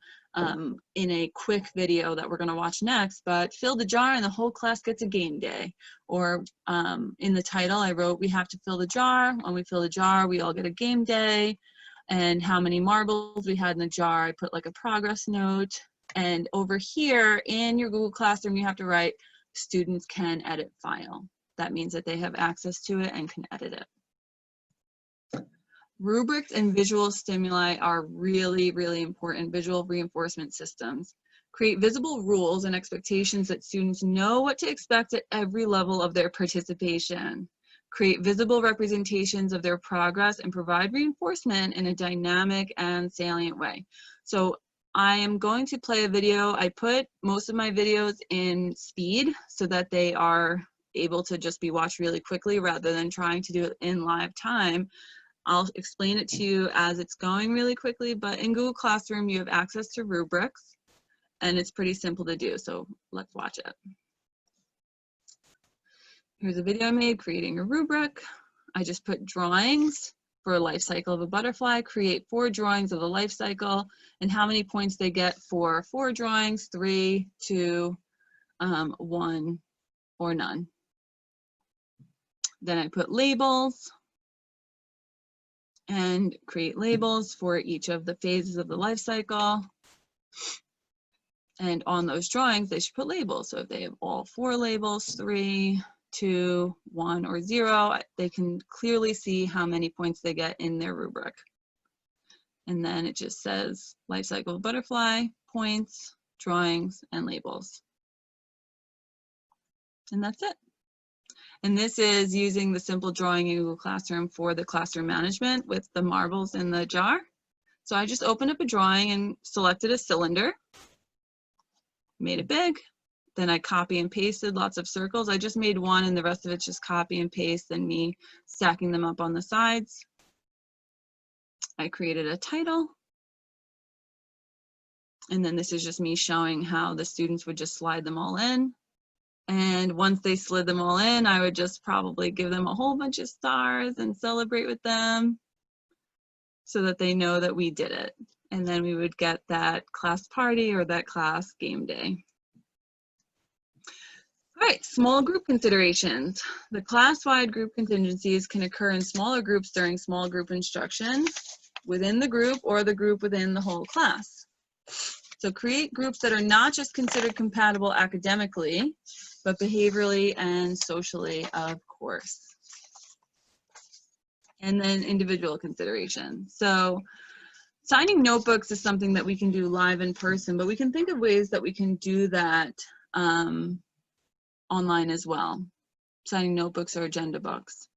in a quick video that we're going to watch next. But fill the jar and the whole class gets a game day. Or in the title, I wrote, we have to fill the jar. When we fill the jar, we all get a game day. And how many marbles we had in the jar, I put like a progress note. And over here in your Google Classroom, you have to write, students can edit file. That means that they have access to it and can edit it. Rubrics and visual stimuli are really, really important visual reinforcement systems. Create visible rules and expectations that students know what to expect at every level of their participation. Create visible representations of their progress and provide reinforcement in a dynamic and salient way. So I am going to play a video. I put most of my videos in speed so that they are able to just be watched really quickly rather than trying to do it in live time. I'll explain it to you as it's going really quickly, but in Google Classroom, you have access to rubrics, and it's pretty simple to do, so let's watch it. Here's a video I made creating a rubric. I just put drawings for a life cycle of a butterfly, create 4 drawings of the life cycle, and how many points they get for 4 drawings, 3, 2, 1, or none. Then I put labels and create labels for each of the phases of the life cycle. And on those drawings, they should put labels. So if they have all 4 labels, 3, 2, 1, or 0, they can clearly see how many points they get in their rubric. And then it just says life cycle of butterfly, points, drawings, and labels. And that's it. And this is using the simple drawing in Google Classroom for the classroom management with the marbles in the jar. So I just opened up a drawing and selected a cylinder, made it big. Then I copy and pasted lots of circles. I just made one and the rest of it's just copy and paste and me stacking them up on the sides. I created a title. And then this is just me showing how the students would just slide them all in. And once they slid them all in, I would just probably give them a whole bunch of stars and celebrate with them so that they know that we did it. And then we would get that class party or that class game day. All right, small group considerations. The class-wide group contingencies can occur in smaller groups during small group instruction within the group or the group within the whole class. So create groups that are not just considered compatible academically, but behaviorally and socially, of course. And then individual consideration. So signing notebooks is something that we can do live in person, but we can think of ways that we can do that online as well. Signing notebooks or agenda books.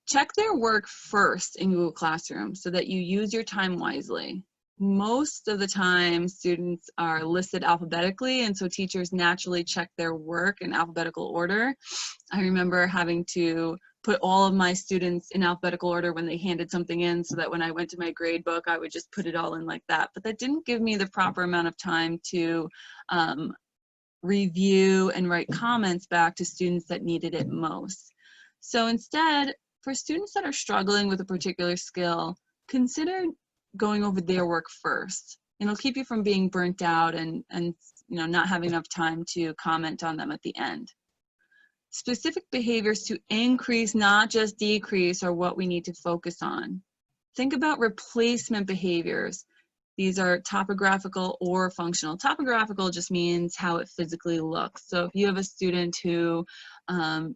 Check their work first in Google Classroom so that you use your time wisely. Most of the time, students are listed alphabetically, and so teachers naturally check their work in alphabetical order. I remember having to put all of my students in alphabetical order when they handed something in so that when I went to my grade book, I would just put it all in like that. But that didn't give me the proper amount of time to review and write comments back to students that needed it most. So instead, for students that are struggling with a particular skill, consider going over their work first. It'll keep you from being burnt out and not having enough time to comment on them at the end. Specific behaviors to increase, not just decrease, are what we need to focus on. Think about replacement behaviors. These are topographical or functional. Topographical just means how it physically looks. So if you have a student who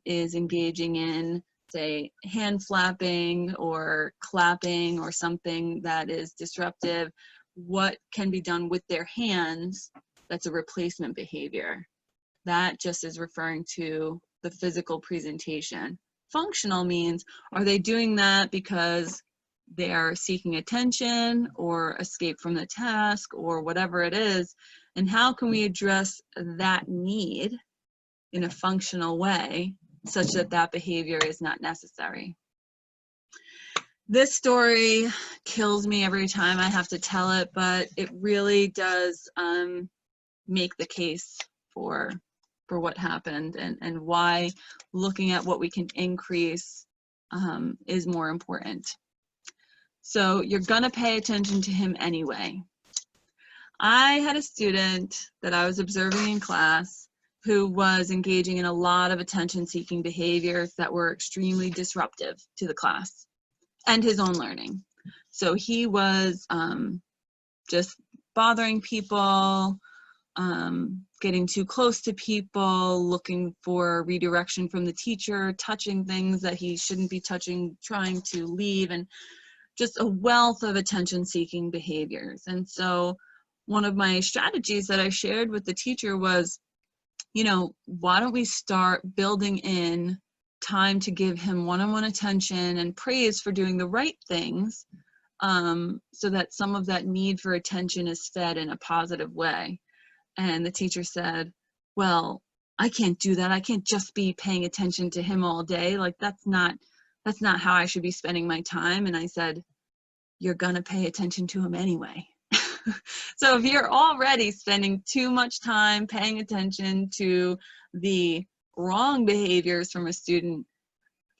is engaging in, say, hand flapping or clapping or something that is disruptive, what can be done with their hands that's a replacement behavior? That just is referring to the physical presentation. Functional means, are they doing that because they are seeking attention or escape from the task or whatever it is? And how can we address that need in a functional way such that that behavior is not necessary? This story kills me every time I have to tell it, but it really does make the case for what happened and why looking at what we can increase is more important. So you're gonna pay attention to him anyway. I had a student that I was observing in class who was engaging in a lot of attention-seeking behaviors that were extremely disruptive to the class and his own learning. So he was just bothering people, getting too close to people, looking for redirection from the teacher, touching things that he shouldn't be touching, trying to leave, and just a wealth of attention-seeking behaviors. And so one of my strategies that I shared with the teacher was, why don't we start building in time to give him one-on-one attention and praise for doing the right things so that some of that need for attention is fed in a positive way. And the teacher said, well, I can't do that. I can't just be paying attention to him all day. Like, that's not how I should be spending my time. And I said, you're gonna pay attention to him anyway. So if you're already spending too much time paying attention to the wrong behaviors from a student,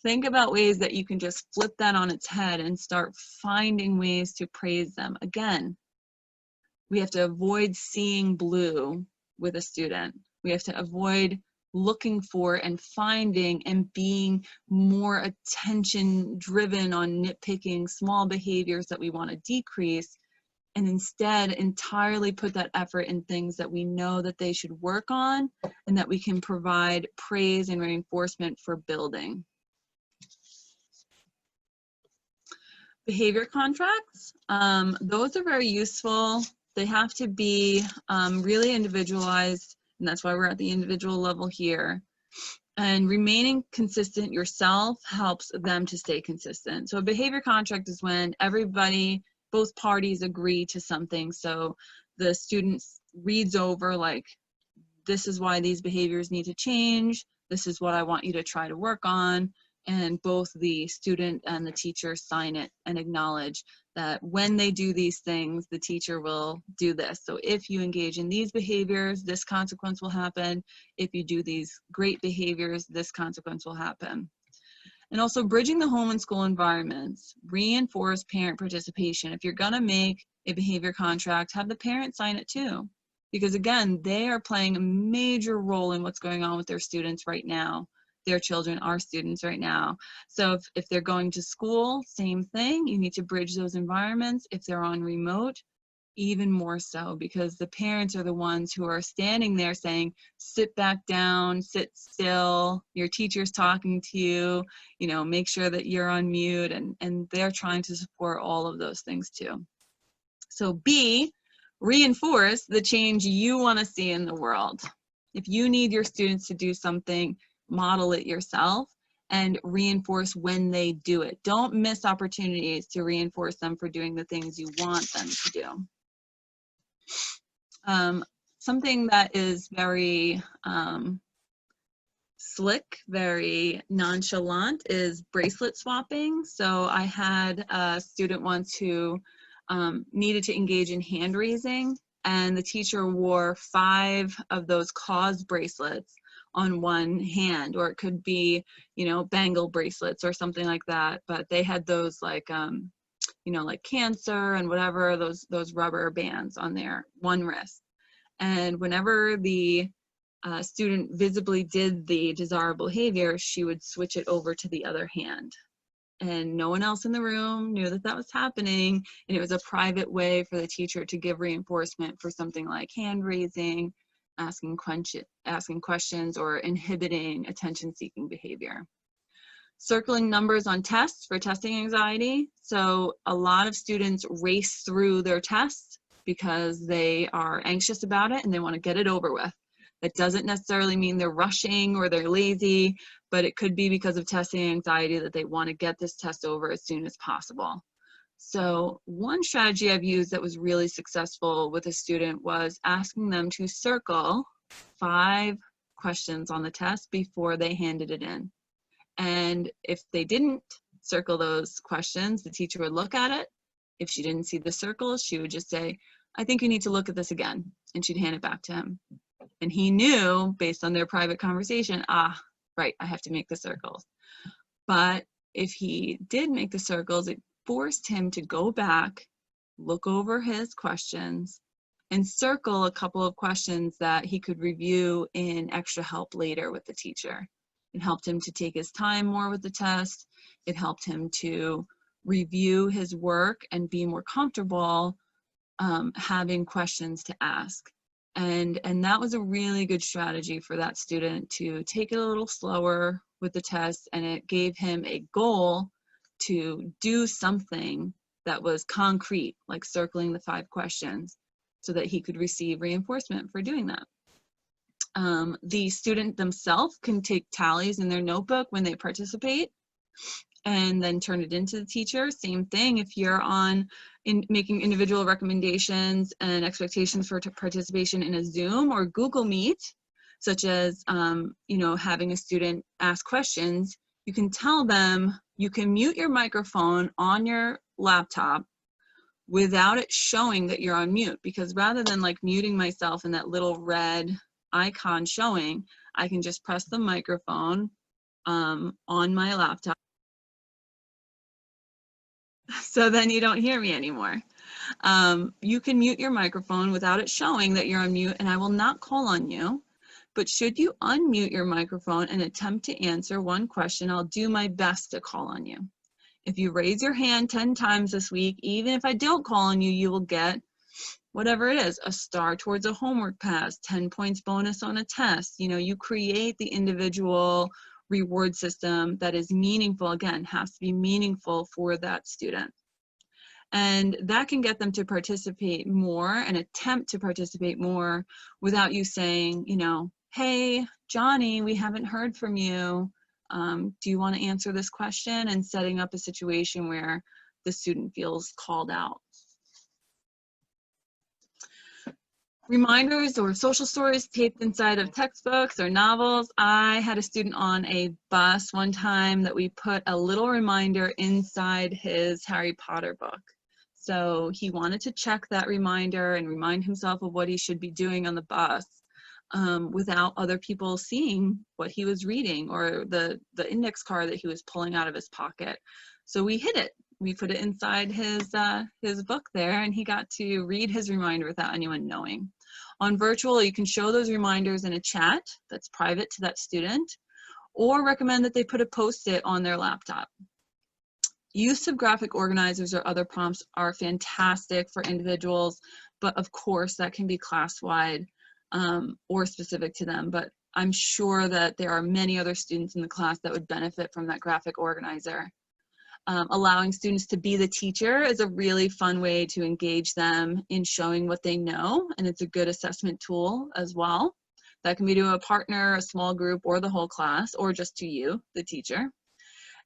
Think about ways that you can just flip that on its head and start finding ways to praise them. Again, we have to avoid seeing blue with a student. We have to avoid looking for and finding and being more attention driven on nitpicking small behaviors that we want to decrease, and instead entirely put that effort in things that we know that they should work on and that we can provide praise and reinforcement for building. Behavior contracts, those are very useful. They have to be really individualized, and that's why we're at the individual level here. And remaining consistent yourself helps them to stay consistent. So a behavior contract is when everybody, both parties agree to something. So the student reads over, like, this is why these behaviors need to change. This is what I want you to try to work on. And both the student and the teacher sign it and acknowledge that when they do these things, the teacher will do this. So if you engage in these behaviors, this consequence will happen. If you do these great behaviors, this consequence will happen. And also bridging the home and school environments, reinforce parent participation. If you're gonna make a behavior contract, have the parent sign it too. Because again, they are playing a major role in what's going on with their students right now. Their children are students right now. So if they're going to school, same thing, you need to bridge those environments. If they're on remote, even more so, because the parents are the ones who are standing there saying, sit back down, sit still, your teacher's talking to you, you know, make sure that you're on mute, and they're trying to support all of those things too. So B, reinforce the change you want to see in the world. If you need your students to do something, model it yourself and reinforce when they do it. Don't miss opportunities to reinforce them for doing the things you want them to do. Something that is very slick, very nonchalant is bracelet swapping. So I had a student once who needed to engage in hand raising, and the teacher wore 5 of those cause bracelets on one hand, or it could be, you know, bangle bracelets or something like that. But they had those like, you know, like cancer and whatever, those rubber bands on their one wrist. And whenever the student visibly did the desirable behavior, she would switch it over to the other hand. And no one else in the room knew that that was happening. And it was a private way for the teacher to give reinforcement for something like hand raising, asking questions, or inhibiting attention-seeking behavior. Circling numbers on tests for testing anxiety. So a lot of students race through their tests because they are anxious about it and they want to get it over with. That doesn't necessarily mean they're rushing or they're lazy, but it could be because of testing anxiety that they want to get this test over as soon as possible. So one strategy I've used that was really successful with a student was asking them to circle 5 questions on the test before they handed it in. And if they didn't circle those questions, the teacher would look at it. If she didn't see the circles, she would just say, I think you need to look at this again. And she'd hand it back to him. And he knew, based on their private conversation, right, I have to make the circles. But if he did make the circles, it forced him to go back, look over his questions, and circle a couple of questions that he could review in extra help later with the teacher. It helped him to take his time more with the test. It helped him to review his work and be more comfortable having questions to ask. And that was a really good strategy for that student to take it a little slower with the test, and it gave him a goal to do something that was concrete, like circling the 5 questions, so that he could receive reinforcement for doing that. The student themselves can take tallies in their notebook when they participate and then turn it into the teacher. Same thing if you're making individual recommendations and expectations for participation in a Zoom or Google Meet, such as you know, having a student ask questions. You can tell them you can mute your microphone on your laptop without it showing that you're on mute, because rather than like muting myself and that little red icon showing, I can just press the microphone, on my laptop. So then you don't hear me anymore. You can mute your microphone without it showing that you're on mute, and I will not call on you. But should you unmute your microphone and attempt to answer one question, I'll do my best to call on you. If you raise your hand 10 times this week, even if I don't call on you, you will get whatever it is, a star towards a homework pass, 10 points bonus on a test. You know, you create the individual reward system that is meaningful. Again, has to be meaningful for that student. And that can get them to participate more and attempt to participate more without you saying, you know, hey, Johnny, we haven't heard from you. Do you want to answer this question? And setting up a situation where the student feels called out. Reminders or social stories taped inside of textbooks or novels. I had a student on a bus one time that we put a little reminder inside his Harry Potter book. So he wanted to check that reminder and remind himself of what he should be doing on the bus without other people seeing what he was reading or the index card that he was pulling out of his pocket. So we hid it. We put it inside his book there, and he got to read his reminder without anyone knowing. On virtual, you can show those reminders in a chat that's private to that student, or recommend that they put a Post-it on their laptop. Use of graphic organizers or other prompts are fantastic for individuals, but of course that can be class-wide or specific to them. But I'm sure that there are many other students in the class that would benefit from that graphic organizer. Allowing students to be the teacher is a really fun way to engage them in showing what they know, and it's a good assessment tool as well. That can be to a partner, a small group, or the whole class, or just to you, the teacher.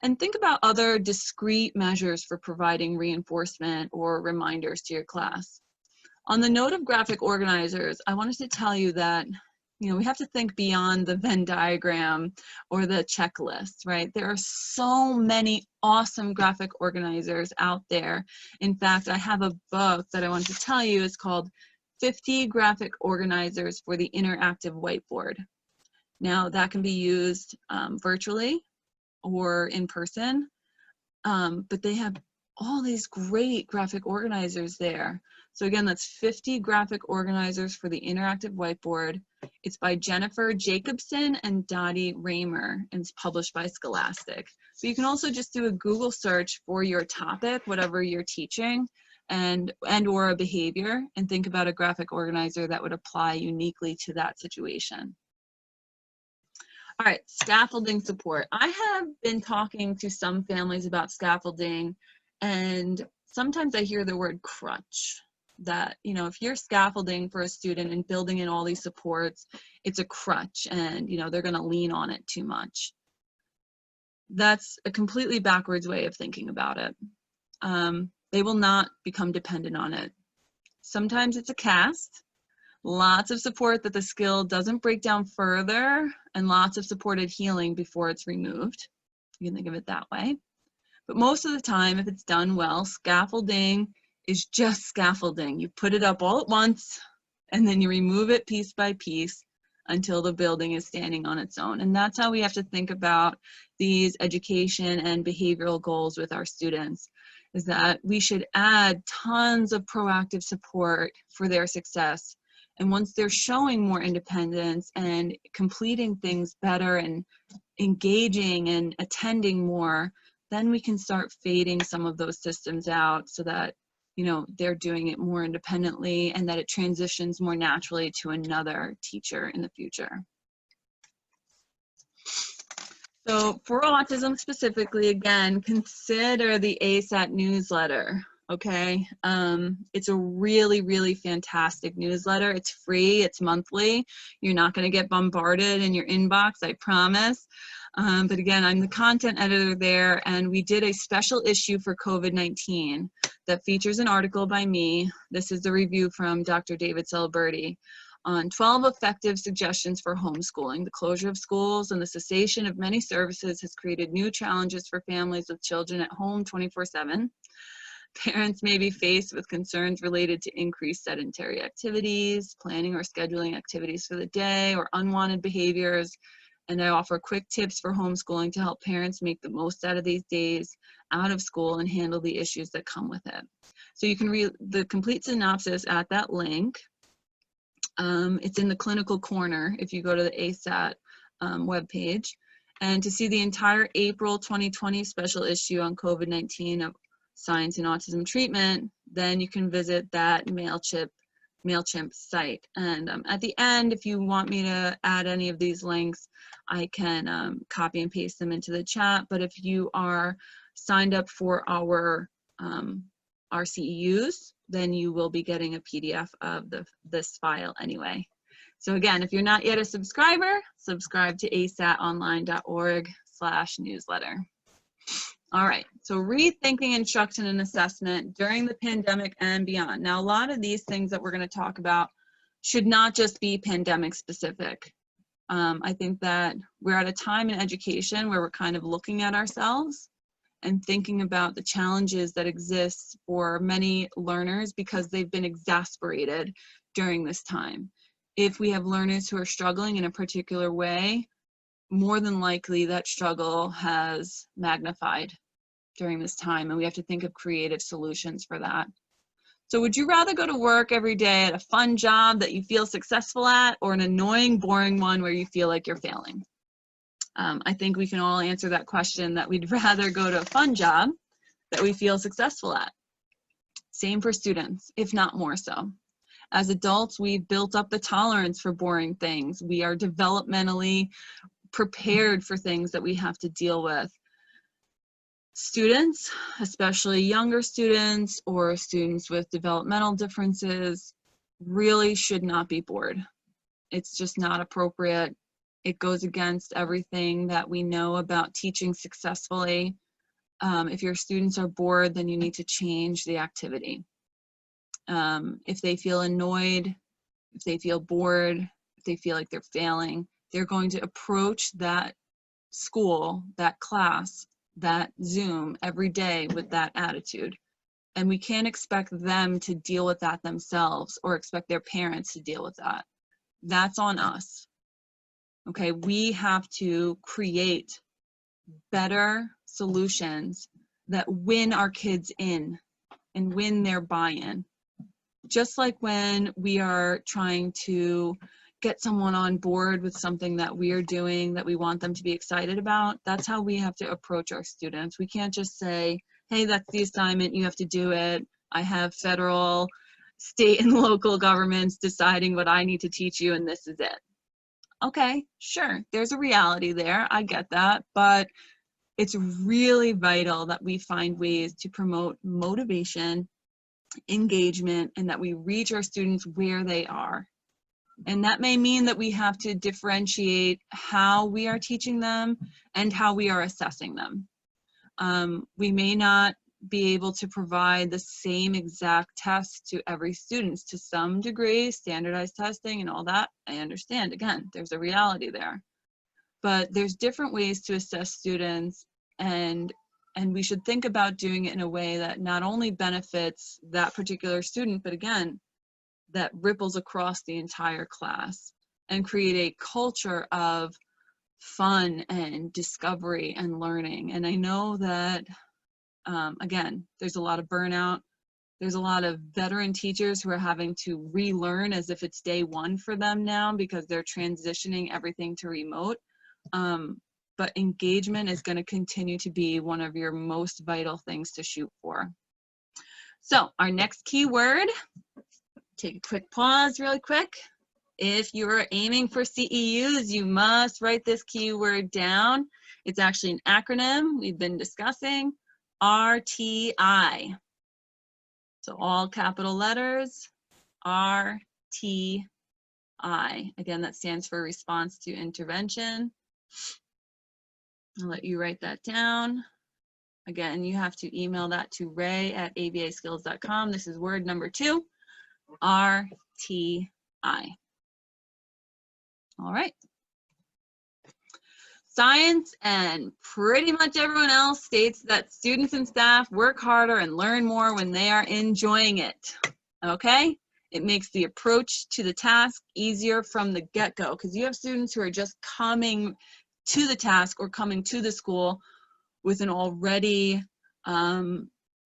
And think about other discrete measures for providing reinforcement or reminders to your class. On the note of graphic organizers, I wanted to tell you that we have to think beyond the Venn diagram or the checklist, right? There are so many awesome graphic organizers out there. In fact, I have a book that I want to tell you. It's called 50 Graphic Organizers for the Interactive Whiteboard. Now, that can be used virtually or in person, but they have all these great graphic organizers there. So again, that's 50 graphic organizers for the interactive whiteboard. It's by Jennifer Jacobson and Dottie Raymer, and it's published by Scholastic. But you can also just do a Google search for your topic, whatever you're teaching, and or a behavior, and think about a graphic organizer that would apply uniquely to that situation. All right, scaffolding support. I have been talking to some families about scaffolding, and sometimes I hear the word crutch. That, if you're scaffolding for a student and building in all these supports, it's a crutch, and they're going to lean on it too much. That's a completely backwards way of thinking about it. They will not become dependent on it. Sometimes it's a cast, lots of support that the skill doesn't break down further, and lots of supported healing before it's removed. You can think of it that way. But most of the time, if it's done well, scaffolding is just scaffolding. You put it up all at once, and then you remove it piece by piece until the building is standing on its own. And that's how we have to think about these education and behavioral goals with our students, is that we should add tons of proactive support for their success. And once they're showing more independence and completing things better and engaging and attending more, then we can start fading some of those systems out so that they're doing it more independently and that it transitions more naturally to another teacher in the future. So for autism specifically, again, consider the ASAT newsletter, okay? It's a really, really fantastic newsletter. It's free, it's monthly. You're not gonna get bombarded in your inbox, I promise. But again, I'm the content editor there, and we did a special issue for COVID-19 that features an article by me. This is the review from Dr. David Celeberti on 12 effective suggestions for homeschooling. The closure of schools and the cessation of many services has created new challenges for families with children at home 24/7. Parents may be faced with concerns related to increased sedentary activities, planning or scheduling activities for the day, or unwanted behaviors, And I offer quick tips for homeschooling to help parents make the most out of these days out of school and handle the issues that come with it. So you can read the complete synopsis at that link. It's in the clinical corner if you go to the ASAT webpage. And to see the entire April 2020 special issue on COVID-19 of Science and Autism Treatment, then you can visit that MailChimp site. And at the end, if you want me to add any of these links, I can copy and paste them into the chat. But if you are signed up for our CEUs, then you will be getting a PDF of this file anyway. So again, if you're not yet a subscriber, subscribe to asatonline.org/newsletter. All right, so rethinking instruction and assessment during the pandemic and beyond. Now, a lot of these things that we're going to talk about should not just be pandemic specific. I think that we're at a time in education where we're kind of looking at ourselves and thinking about the challenges that exist for many learners because they've been exasperated during this time. If we have learners who are struggling in a particular way, more than likely that struggle has magnified during this time, and we have to think of creative solutions for that. So would you rather go to work every day at a fun job that you feel successful at, or an annoying, boring one where you feel like you're failing? I think we can all answer that question, that we'd rather go to a fun job that we feel successful at. Same for students, if not more so. As adults, we've built up the tolerance for boring things. We are developmentally prepared for things that we have to deal with. Students, especially younger students or students with developmental differences, really should not be bored. It's just not appropriate. It goes against everything that we know about teaching successfully. If your students are bored, then you need to change the activity. If they feel annoyed, if they feel bored, if they feel like they're failing, they're going to approach that school, that class, that Zoom every day with that attitude. And we can't expect them to deal with that themselves or expect their parents to deal with that. That's on us. Okay, we have to create better solutions that win our kids in and win their buy-in. Just like when we are trying to get someone on board with something that we are doing that we want them to be excited about, that's how we have to approach our students. We can't just say, hey, that's the assignment, you have to do it. I have federal, state, and local governments deciding what I need to teach you, and this is it. Okay, sure, there's a reality there, I get that, but it's really vital that we find ways to promote motivation, engagement, and that we reach our students where they are. And that may mean that we have to differentiate how we are teaching them and how we are assessing them. We may not be able to provide the same exact test to every student. To some degree, standardized testing and all that, I understand. Again, there's a reality there. But there's different ways to assess students, and we should think about doing it in a way that not only benefits that particular student, but again, that ripples across the entire class and create a culture of fun and discovery and learning. And I know that, again, there's a lot of burnout. There's a lot of veteran teachers who are having to relearn as if it's day one for them now because they're transitioning everything to remote. But engagement is going to continue to be one of your most vital things to shoot for. So our next keyword, take a quick pause really quick. If you're aiming for CEUs, you must write this keyword down. It's actually an acronym we've been discussing, RTI. So all capital letters, RTI. Again, that stands for response to intervention. I'll let you write that down. Again, you have to email that to ray@abaskills.com. This is word number 2, RTI. All right. Science and pretty much everyone else states that students and staff work harder and learn more when they are enjoying it. Okay? It makes the approach to the task easier from the get-go, because you have students who are just coming to the task or coming to the school with an already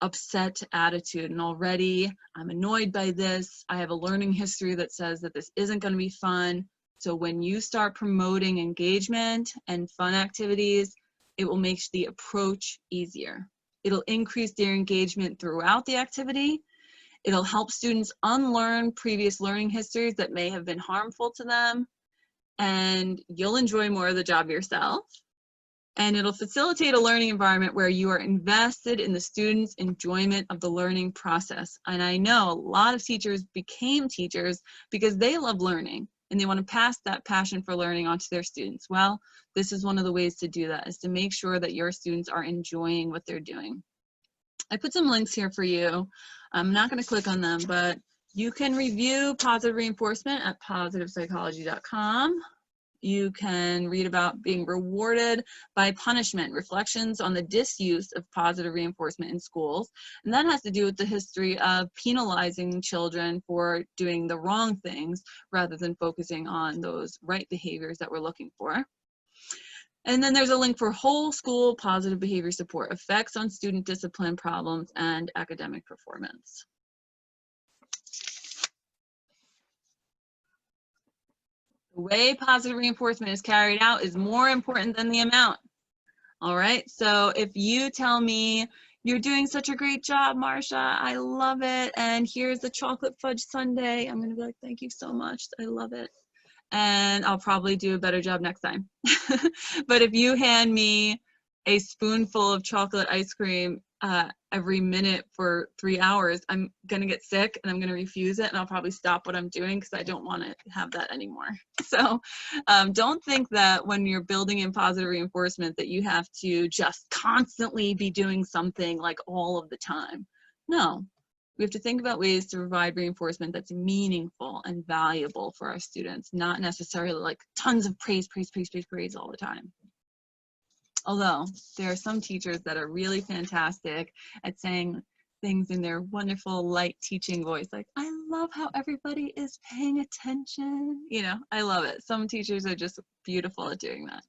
upset attitude, and already I'm annoyed by this. I have a learning history that says that this isn't going to be fun. So when you start promoting engagement and fun activities, it will make the approach easier. It'll increase their engagement throughout the activity. It'll help students unlearn previous learning histories that may have been harmful to them, and you'll enjoy more of the job yourself. And it'll facilitate a learning environment where you are invested in the students' enjoyment of the learning process. And I know a lot of teachers became teachers because they love learning and they want to pass that passion for learning onto their students. Well, this is one of the ways to do that, is to make sure that your students are enjoying what they're doing. I put some links here for you. I'm not going to click on them, but you can review positive reinforcement at positivepsychology.com. You can read about being rewarded by punishment, reflections on the disuse of positive reinforcement in schools. And that has to do with the history of penalizing children for doing the wrong things rather than focusing on those right behaviors that we're looking for. And then there's a link for whole school positive behavior support, effects on student discipline problems and academic performance. The way positive reinforcement is carried out is more important than the amount. All right, so if you tell me, you're doing such a great job, Marcia, I love it, and here's the chocolate fudge sundae, I'm gonna be like, thank you so much, I love it. And I'll probably do a better job next time. But if you hand me a spoonful of chocolate ice cream every minute for 3 hours, I'm gonna get sick and I'm gonna refuse it, and I'll probably stop what I'm doing because I don't want to have that anymore. So don't think that when you're building in positive reinforcement that you have to just constantly be doing something like all of the time. No. We have to think about ways to provide reinforcement that's meaningful and valuable for our students, not necessarily like tons of praise all the time. Although there are some teachers that are really fantastic at saying things in their wonderful light teaching voice, like, I love how everybody is paying attention. You know, I love it. Some teachers are just beautiful at doing that.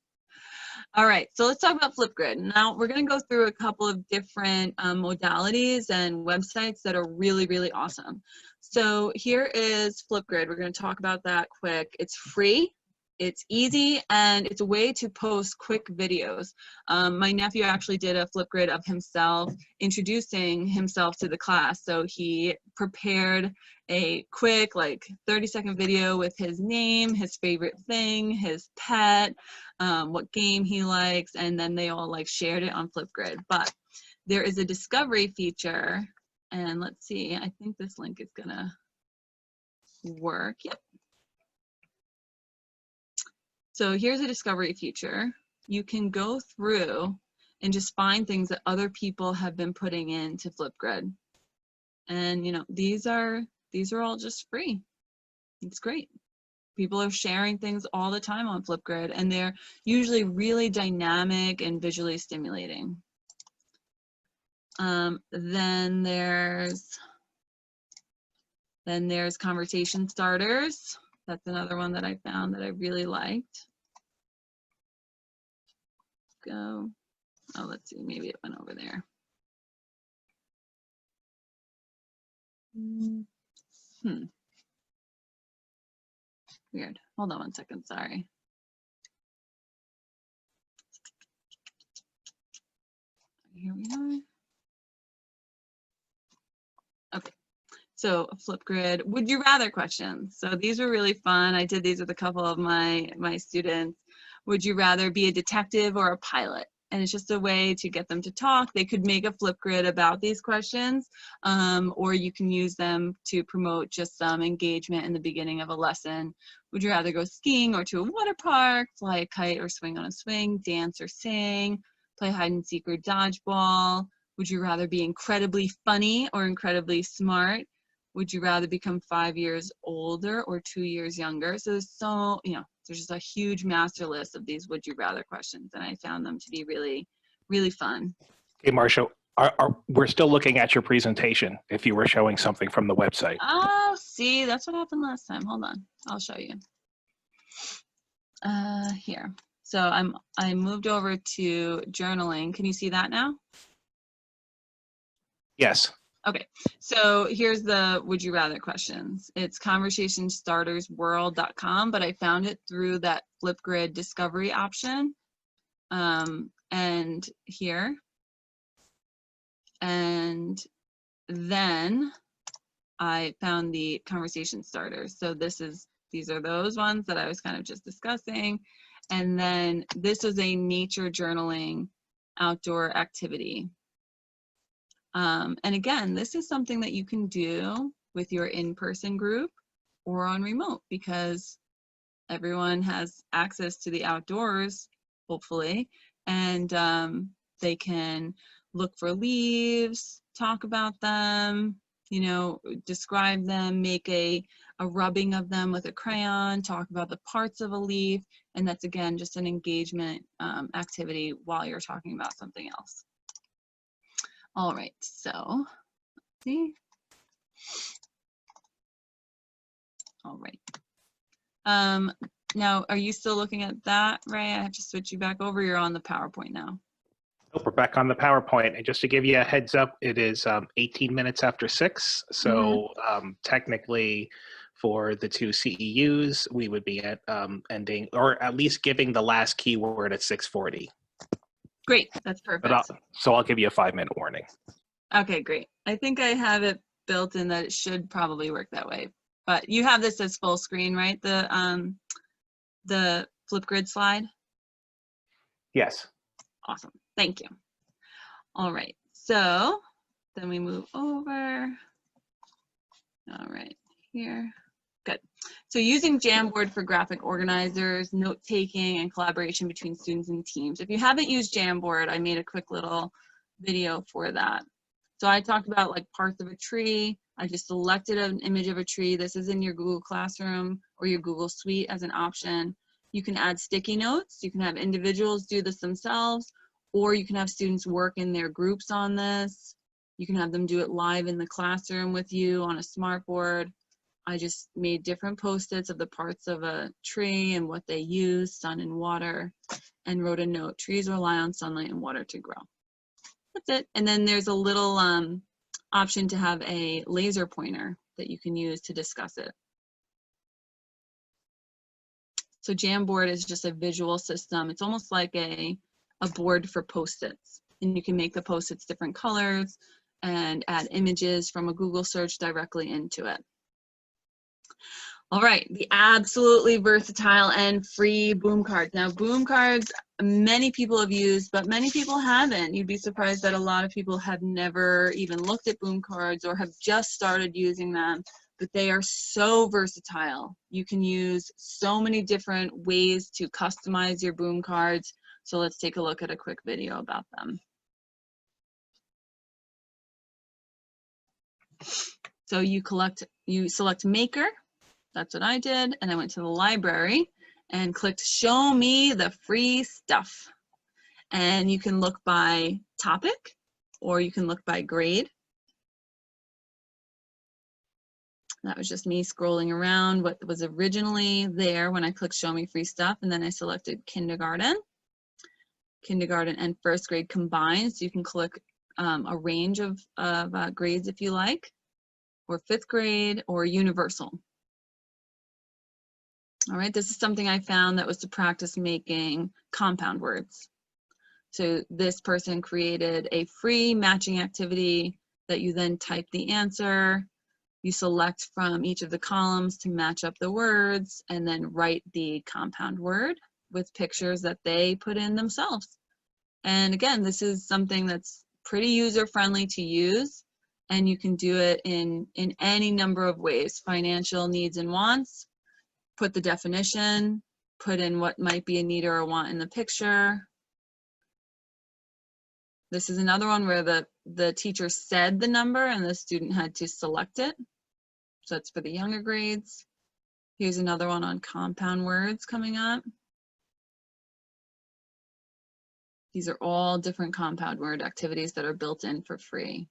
All right, so let's talk about Flipgrid. Now we're going to go through a couple of different modalities and websites that are really, really awesome. So here is Flipgrid. We're going to talk about that quick. It's free, it's easy, and it's a way to post quick videos. My nephew actually did a Flipgrid of himself introducing himself to the class. So he prepared a quick, like 30-second video with his name, his favorite thing, his pet, what game he likes, and then they all like shared it on Flipgrid. But there is a discovery feature, and let's see, I think this link is gonna work. Yep. So here's a discovery feature. You can go through and just find things that other people have been putting into Flipgrid. And you know, these are all just free. It's great. People are sharing things all the time on Flipgrid, and they're usually really dynamic and visually stimulating. Then there's conversation starters. That's another one that I found that I really liked. Go. Oh, let's see, maybe it went over there. Weird. Hold on one second, sorry. Here we are. Okay, so Flipgrid, would you rather questions. So these were really fun. I did these with a couple of my students. Would you rather be a detective or a pilot? And it's just a way to get them to talk. They could make a Flipgrid about these questions, or you can use them to promote just some engagement in the beginning of a lesson. Would you rather go skiing or to a water park, fly a kite or swing on a swing, dance or sing, play hide and seek or dodgeball? Would you rather be incredibly funny or incredibly smart? Would you rather become 5 years older or 2 years younger? So there's there's just a huge master list of these would you rather questions, and I found them to be really, really fun. Okay, Marcia, we're still looking at your presentation if you were showing something from the website. Oh, see, that's what happened last time. Hold on, I'll show you. Here. So I moved over to journaling. Can you see that now? Yes. Okay, so here's the would you rather questions. It's conversationstartersworld.com, but I found it through that Flipgrid discovery option. And here. And then I found the conversation starters. So these are those ones that I was kind of just discussing. And then this is a nature journaling outdoor activity. And again, this is something that you can do with your in-person group or on remote, because everyone has access to the outdoors, hopefully, and they can look for leaves, talk about them, you know, describe them, make a rubbing of them with a crayon, talk about the parts of a leaf, and that's, again, just an engagement activity while you're talking about something else. All right, so let's see. All right. Now, are you still looking at that, Ray? I have to switch you back over. You're on the PowerPoint now. Oh, we're back on the PowerPoint. And just to give you a heads up, it is 18 minutes after 6. So technically for the 2 CEUs, we would be at ending, or at least giving the last keyword at 6:40. Great, that's perfect. So I'll give you a 5-minute warning. Okay, great. I think I have it built in that it should probably work that way. But you have this as full screen, right? The Flipgrid slide? Yes. Awesome, thank you. All right, so then we move over. All right, here. Good. So using Jamboard for graphic organizers, note-taking, and collaboration between students and teams. If you haven't used Jamboard, I made a quick little video for that. So I talked about like parts of a tree. I just selected an image of a tree. This is in your Google Classroom or your Google Suite as an option. You can add sticky notes. You can have individuals do this themselves, or you can have students work in their groups on this. You can have them do it live in the classroom with you on a smartboard. I just made different Post-its of the parts of a tree and what they use, sun and water, and wrote a note. Trees rely on sunlight and water to grow. That's it. And then there's a little option to have a laser pointer that you can use to discuss it. So Jamboard is just a visual system. It's almost like a board for Post-its. And you can make the Post-its different colors and add images from a Google search directly into it. All right, the absolutely versatile and free boom cards. Now, boom cards, many people have used, but many people haven't. You'd be surprised that a lot of people have never even looked at boom cards or have just started using them, but they are so versatile. You can use so many different ways to customize your boom cards. So let's take a look at a quick video about them. So you select Maker. That's what I did, and I went to the library and clicked Show Me the Free Stuff. And you can look by topic, or you can look by grade. That was just me scrolling around what was originally there when I clicked Show Me Free Stuff, and then I selected kindergarten. Kindergarten and first grade combined, so you can click a range of grades if you like, or fifth grade, or universal. All right, this is something I found that was to practice making compound words. So this person created a free matching activity that you then type the answer. You select from each of the columns to match up the words and then write the compound word with pictures that they put in themselves. And again, this is something that's pretty user-friendly to use, and you can do it in any number of ways: financial needs and wants, put the definition, put in what might be a need or a want in the picture. This is another one where the teacher said the number and the student had to select it. So that's for the younger grades. Here's another one on compound words coming up. These are all different compound word activities that are built in for free.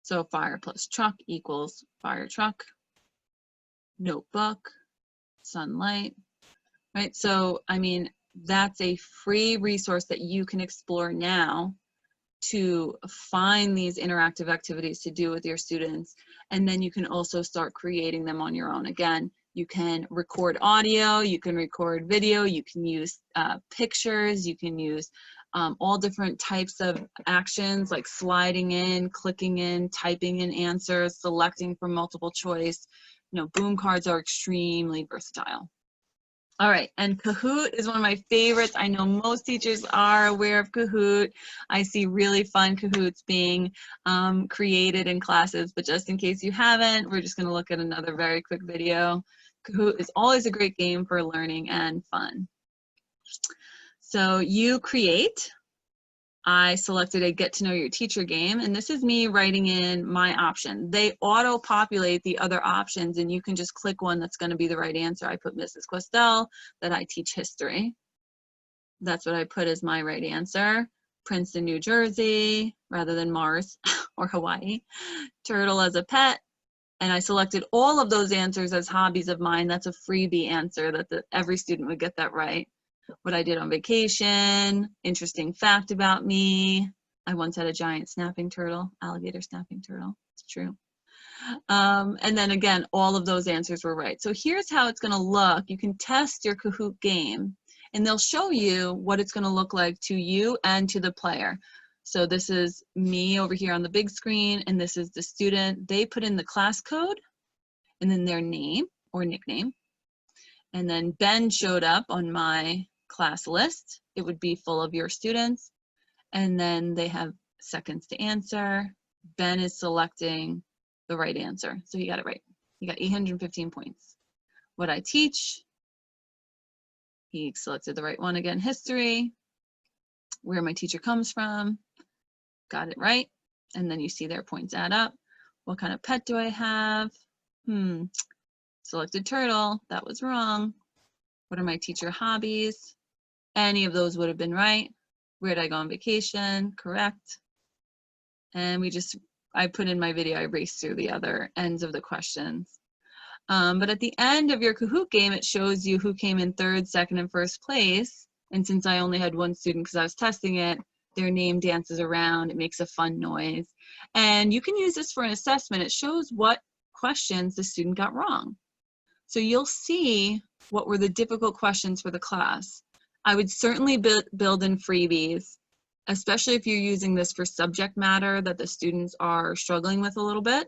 So fire plus truck equals fire truck, notebook, sunlight, right? So, I mean, that's a free resource that you can explore now to find these interactive activities to do with your students. And then you can also start creating them on your own. Again, you can record audio, you can record video, you can use pictures, you can use all different types of actions like sliding in, clicking in, typing in answers, selecting from multiple choice. You know, boom cards are extremely versatile. All right, and Kahoot is one of my favorites. I know most teachers are aware of Kahoot. I see really fun Kahoots being created in classes, but just in case you haven't, we're just gonna look at another very quick video. Kahoot is always a great game for learning and fun. So you create. I selected a get to know your teacher game, and this is me writing in my option. They auto-populate the other options, and you can just click one that's going to be the right answer. I put Mrs. Questel, that I teach history. That's what I put as my right answer. Princeton, New Jersey, rather than Mars or Hawaii. Turtle as a pet, and I selected all of those answers as hobbies of mine. That's a freebie answer that every student would get that right. What I did on vacation, interesting fact about me. I once had a giant snapping turtle, alligator snapping turtle. It's true. And then again, all of those answers were right. So here's how it's gonna look. You can test your Kahoot game and they'll show you what it's gonna look like to you and to the player. So this is me over here on the big screen and this is the student. They put in the class code and then their name or nickname. And then Ben showed up on my class list. It would be full of your students. And then they have seconds to answer. Ben is selecting the right answer. So he got it right. He got 815 points. What I teach, he selected the right one again, history. Where my teacher comes from, got it right. And then you see their points add up. What kind of pet do I have? Selected turtle, that was wrong. What are my teacher hobbies? Any of those would have been right. Where did I go on vacation? Correct. And I put in my video, I raced through the other ends of the questions. But at the end of your Kahoot game, it shows you who came in third, second, and first place. And since I only had one student because I was testing it, their name dances around, it makes a fun noise. And you can use this for an assessment. It shows what questions the student got wrong. So you'll see what were the difficult questions for the class. I would certainly build in freebies, especially if you're using this for subject matter that the students are struggling with a little bit.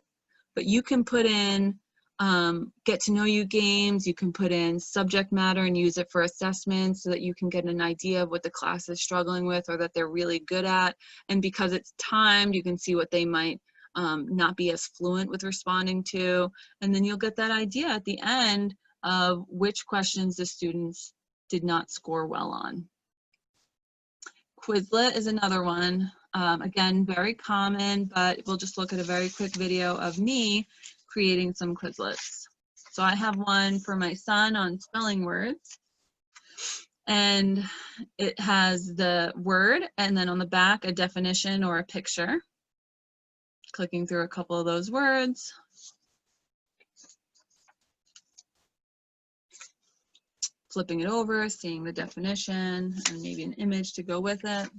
But you can put in get to know you games, you can put in subject matter and use it for assessment so that you can get an idea of what the class is struggling with or that they're really good at. And because it's timed, you can see what they might not be as fluent with responding to. And then you'll get that idea at the end of which questions the students did not score well on. Quizlet is another one. Again, very common, but we'll just look at a very quick video of me creating some Quizlets. So I have one for my son on spelling words. And it has the word and then on the back a definition or a picture. Clicking through a couple of those words. Flipping it over, seeing the definition and maybe an image to go with it.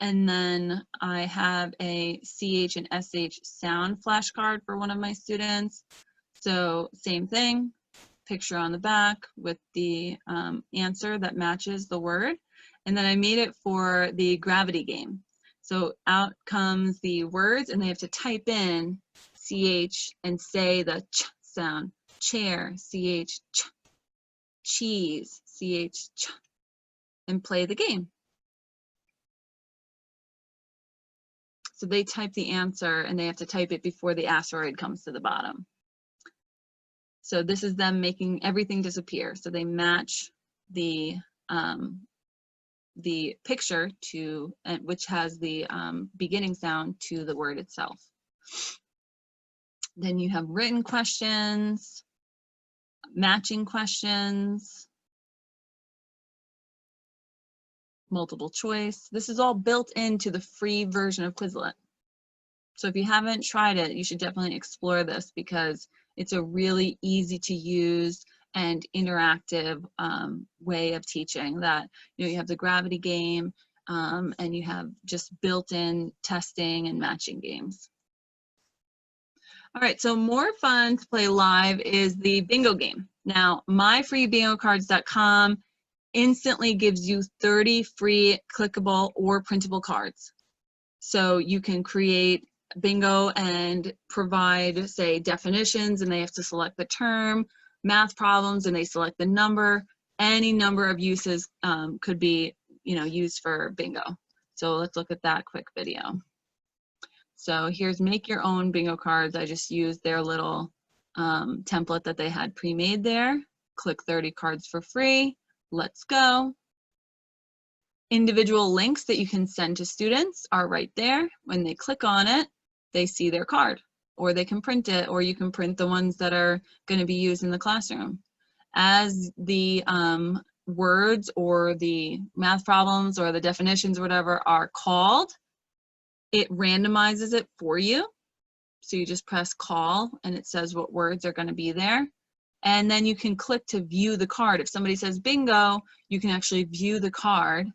And then I have a CH and SH sound flashcard for one of my students. So same thing, picture on the back with the answer that matches the word. And then I made it for the gravity game. So out comes the words and they have to type in CH and say the ch sound. Chair, CH, ch. Cheese, CH, ch. And play the game. So they type the answer and they have to type it before the asteroid comes to the bottom. So this is them making everything disappear. So they match the picture to, which has the beginning sound to the word itself. Then you have written questions, matching questions, multiple choice. This is all built into the free version of Quizlet. So if you haven't tried it, you should definitely explore this because it's a really easy to use and interactive way of teaching that, you have the gravity game, and you have just built-in testing and matching games. All right, so more fun to play live is the bingo game. Now, myfreebingocards.com instantly gives you 30 free clickable or printable cards. So you can create bingo and provide, say, definitions, and they have to select the term, math problems, and they select the number. Any number of uses could be, used for bingo. So let's look at that quick video. So here's make your own bingo cards. I just used their little template that they had pre-made there. Click 30 cards for free. Let's go. Individual links that you can send to students are right there. When they click on it, they see their card, or they can print it, or you can print the ones that are going to be used in the classroom. As the words or the math problems or the definitions or whatever are called, it randomizes it for you. So you just press call and it says what words are going to be there. And then you can click to view the card. If somebody says bingo, you can actually view the card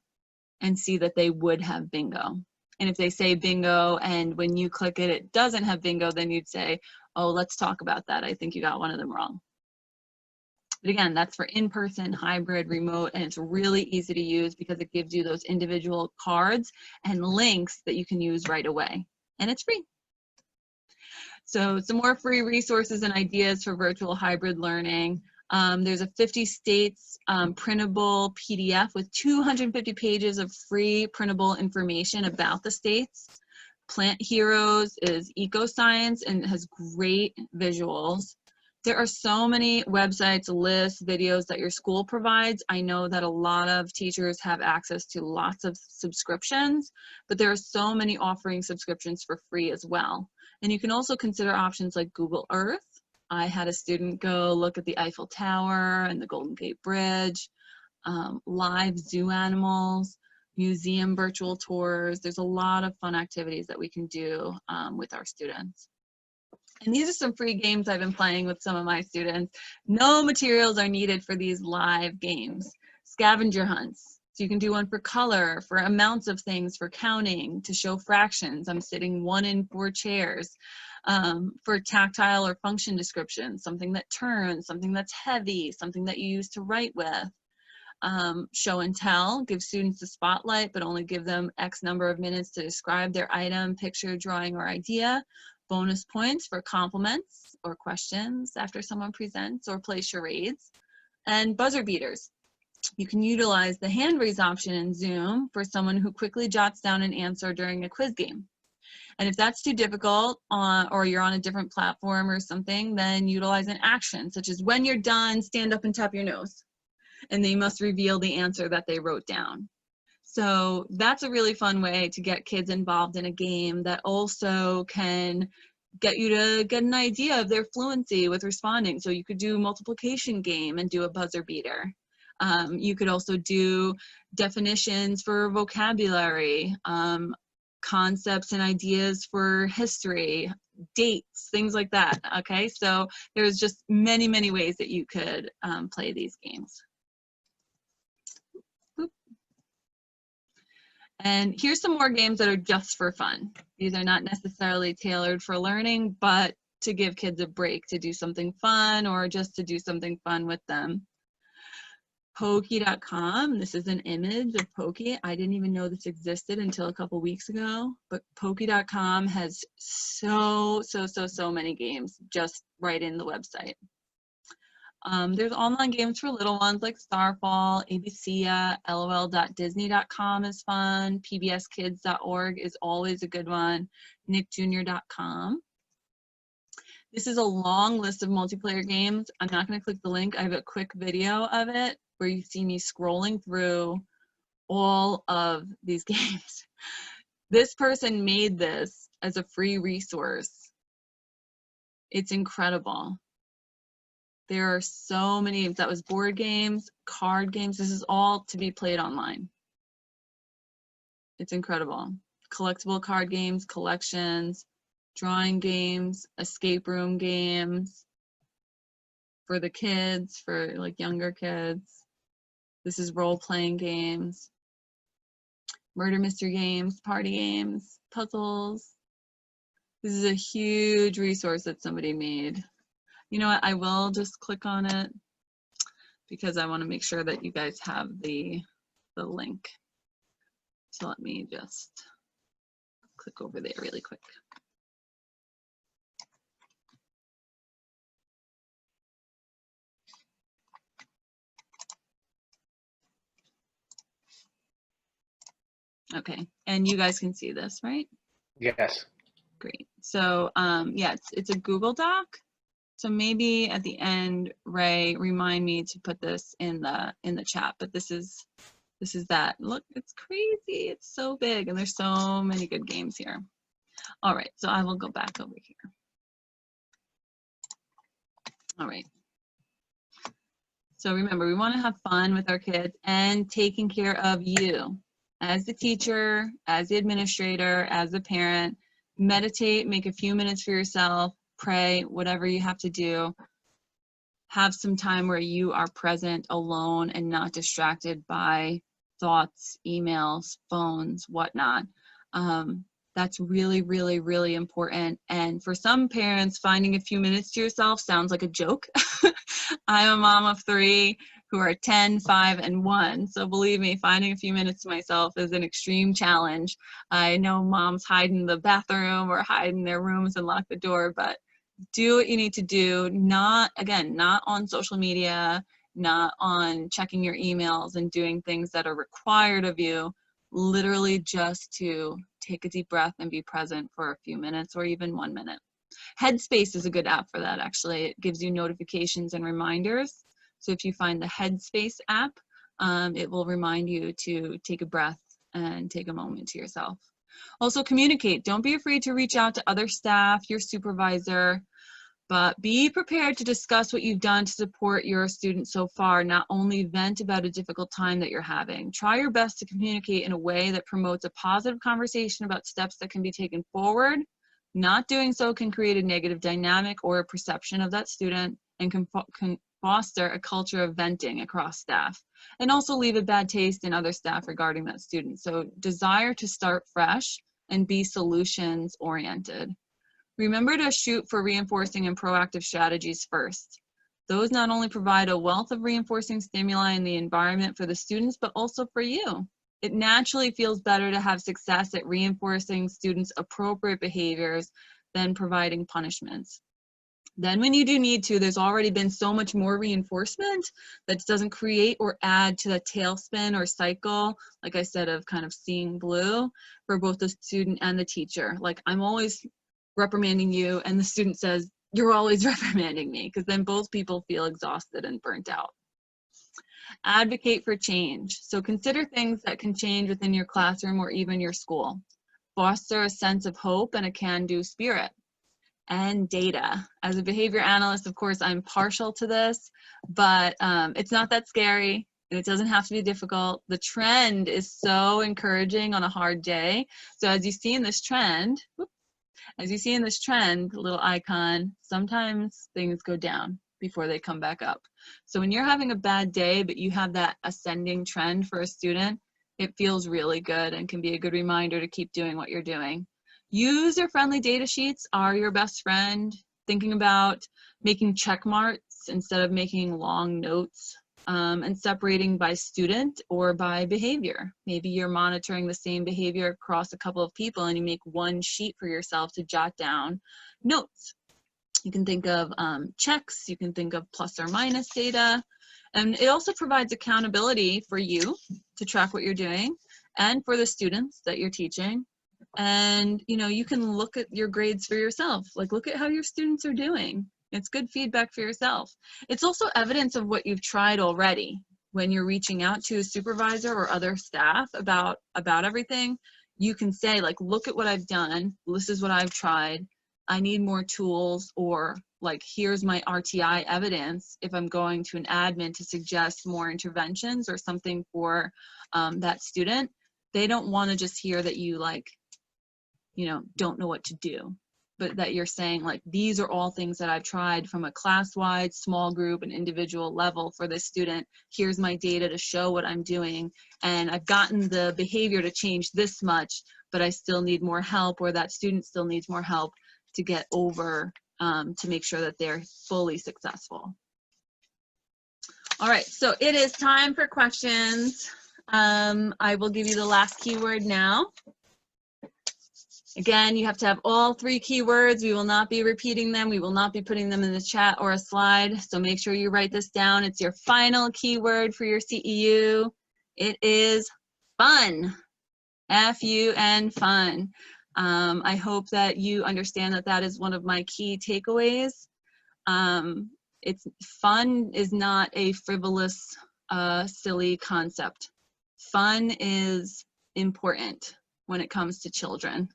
and see that they would have bingo. And if they say bingo and when you click it, it doesn't have bingo, then you'd say, oh, let's talk about that. I think you got one of them wrong. But again, that's for in-person, hybrid, remote, and it's really easy to use because it gives you those individual cards and links that you can use right away. And it's free. So some more free resources and ideas for virtual hybrid learning. There's a 50 states printable PDF with 250 pages of free printable information about the states. Plant Heroes is eco-science and has great visuals. There are so many websites, lists, videos that your school provides. I know that a lot of teachers have access to lots of subscriptions, but there are so many offering subscriptions for free as well. And you can also consider options like Google Earth. I had a student go look at the Eiffel Tower and the Golden Gate Bridge, live zoo animals, museum virtual tours. There's a lot of fun activities that we can do with our students. And these are some free games I've been playing with some of my students. No materials are needed for these live games. Scavenger hunts. So you can do one for color, for amounts of things, for counting, to show fractions. I'm sitting 1 in 4 chairs. For tactile or function description, something that turns, something that's heavy, something that you use to write with. Show and tell, give students the spotlight, but only give them X number of minutes to describe their item, picture, drawing, or idea. Bonus points for compliments or questions after someone presents, or play charades. And buzzer beaters. You can utilize the hand raise option in Zoom for someone who quickly jots down an answer during a quiz game. And if that's too difficult or you're on a different platform or something, then utilize an action, such as when you're done, stand up and tap your nose. And they must reveal the answer that they wrote down. So that's a really fun way to get kids involved in a game that also can get you to get an idea of their fluency with responding. So you could do a multiplication game and do a buzzer beater. You could also do definitions for vocabulary, concepts and ideas for history, dates, things like that, okay? So there's just many, many ways that you could play these games. And here's some more games that are just for fun. These are not necessarily tailored for learning, but to give kids a break, to do something fun or just to do something fun with them. Pokey.com, this is an image of Pokey. I didn't even know this existed until a couple weeks ago, but Pokey.com has so many games just right in the website. There's online games for little ones like Starfall, ABC, LOL.Disney.com is fun, PBSkids.org is always a good one, nickjr.com. This is a long list of multiplayer games. I'm not going to click the link. I have a quick video of it where you see me scrolling through all of these games. This person made this as a free resource. It's incredible. There are so many games. That was board games, card games. This is all to be played online. It's incredible. Collectible card games, collections, drawing games, escape room games, for the kids, for like younger kids. This is role-playing games, murder mystery games, party games, puzzles. This is a huge resource that somebody made. You know what, I will just click on it because I want to make sure that you guys have the link. So let me just click over there really quick. Okay, and you guys can see this, right? Yes. Great. So yeah, it's a Google Doc. So maybe at the end, Ray, remind me to put this in the chat. But this is that. Look, it's crazy. It's so big, and there's so many good games here. All right, so I will go back over here. All right. So remember, we want to have fun with our kids and taking care of you as the teacher, as the administrator, as the parent. Meditate, make a few minutes for yourself, pray, whatever you have to do. Have some time where you are present alone and not distracted by thoughts, emails, phones, whatnot. That's really, really, really important. And for some parents, finding a few minutes to yourself sounds like a joke. I'm a mom of 3 who are 10, 5, and 1. So believe me, finding a few minutes to myself is an extreme challenge. I know moms hide in the bathroom or hide in their rooms and lock the door, but do what you need to do. Not, again, not on social media, not on checking your emails and doing things that are required of you. Literally just to take a deep breath and be present for a few minutes or even 1 minute. Headspace is a good app for that, actually. It gives you notifications and reminders. So if you find the Headspace app, it will remind you to take a breath and take a moment to yourself. Also communicate. Don't be afraid to reach out to other staff, your supervisor, but be prepared to discuss what you've done to support your students so far, not only vent about a difficult time that you're having. Try your best to communicate in a way that promotes a positive conversation about steps that can be taken forward. Not doing so can create a negative dynamic or a perception of that student and can foster a culture of venting across staff and also leave a bad taste in other staff regarding that student. So desire to start fresh and be solutions oriented. Remember to shoot for reinforcing and proactive strategies first. Those not only provide a wealth of reinforcing stimuli in the environment for the students, but also for you. It naturally feels better to have success at reinforcing students' appropriate behaviors than providing punishments. Then when you do need to, there's already been so much more reinforcement that doesn't create or add to the tailspin or cycle, like I said, of kind of seeing blue for both the student and the teacher. Like, I'm always reprimanding you, and the student says, you're always reprimanding me, because then both people feel exhausted and burnt out. Advocate for change. So consider things that can change within your classroom or even your school. Foster a sense of hope and a can-do spirit. And data. As a behavior analyst, of course, I'm partial to this, but it's not that scary, and it doesn't have to be difficult. The trend is so encouraging on a hard day. So as you see in this trend, the little icon, sometimes things go down before they come back up. So when you're having a bad day, but you have that ascending trend for a student, it feels really good and can be a good reminder to keep doing what you're doing. User-friendly data sheets are your best friend. Thinking about making check marks instead of making long notes, and separating by student or by behavior. Maybe you're monitoring the same behavior across a couple of people and you make one sheet for yourself to jot down notes. You can think of checks, you can think of plus or minus data, and it also provides accountability for you to track what you're doing and for the students that you're teaching. And you can look at your grades for yourself. Like, look at how your students are doing. It's good feedback for yourself. It's also evidence of what you've tried already. When you're reaching out to a supervisor or other staff about everything, you can say, like, look at what I've done. This is what I've tried. I need more tools, or like, here's my RTI evidence if I'm going to an admin to suggest more interventions or something for that student. They don't want to just hear that you don't know what to do. but that you're saying like, these are all things that I've tried from a class-wide, small group, and individual level for this student. Here's my data to show what I'm doing. And I've gotten the behavior to change this much, but I still need more help, or that student still needs more help to get over, to make sure that they're fully successful. All right, so it is time for questions. I will give you the last keyword now. Again, you have to have all 3 keywords. We will not be repeating them. We will not be putting them in the chat or a slide. So make sure you write this down. It's your final keyword for your CEU. It is fun. F-U-N, fun. I hope that you understand that that is one of my key takeaways. It's fun is not a frivolous, silly concept. Fun is important when it comes to children.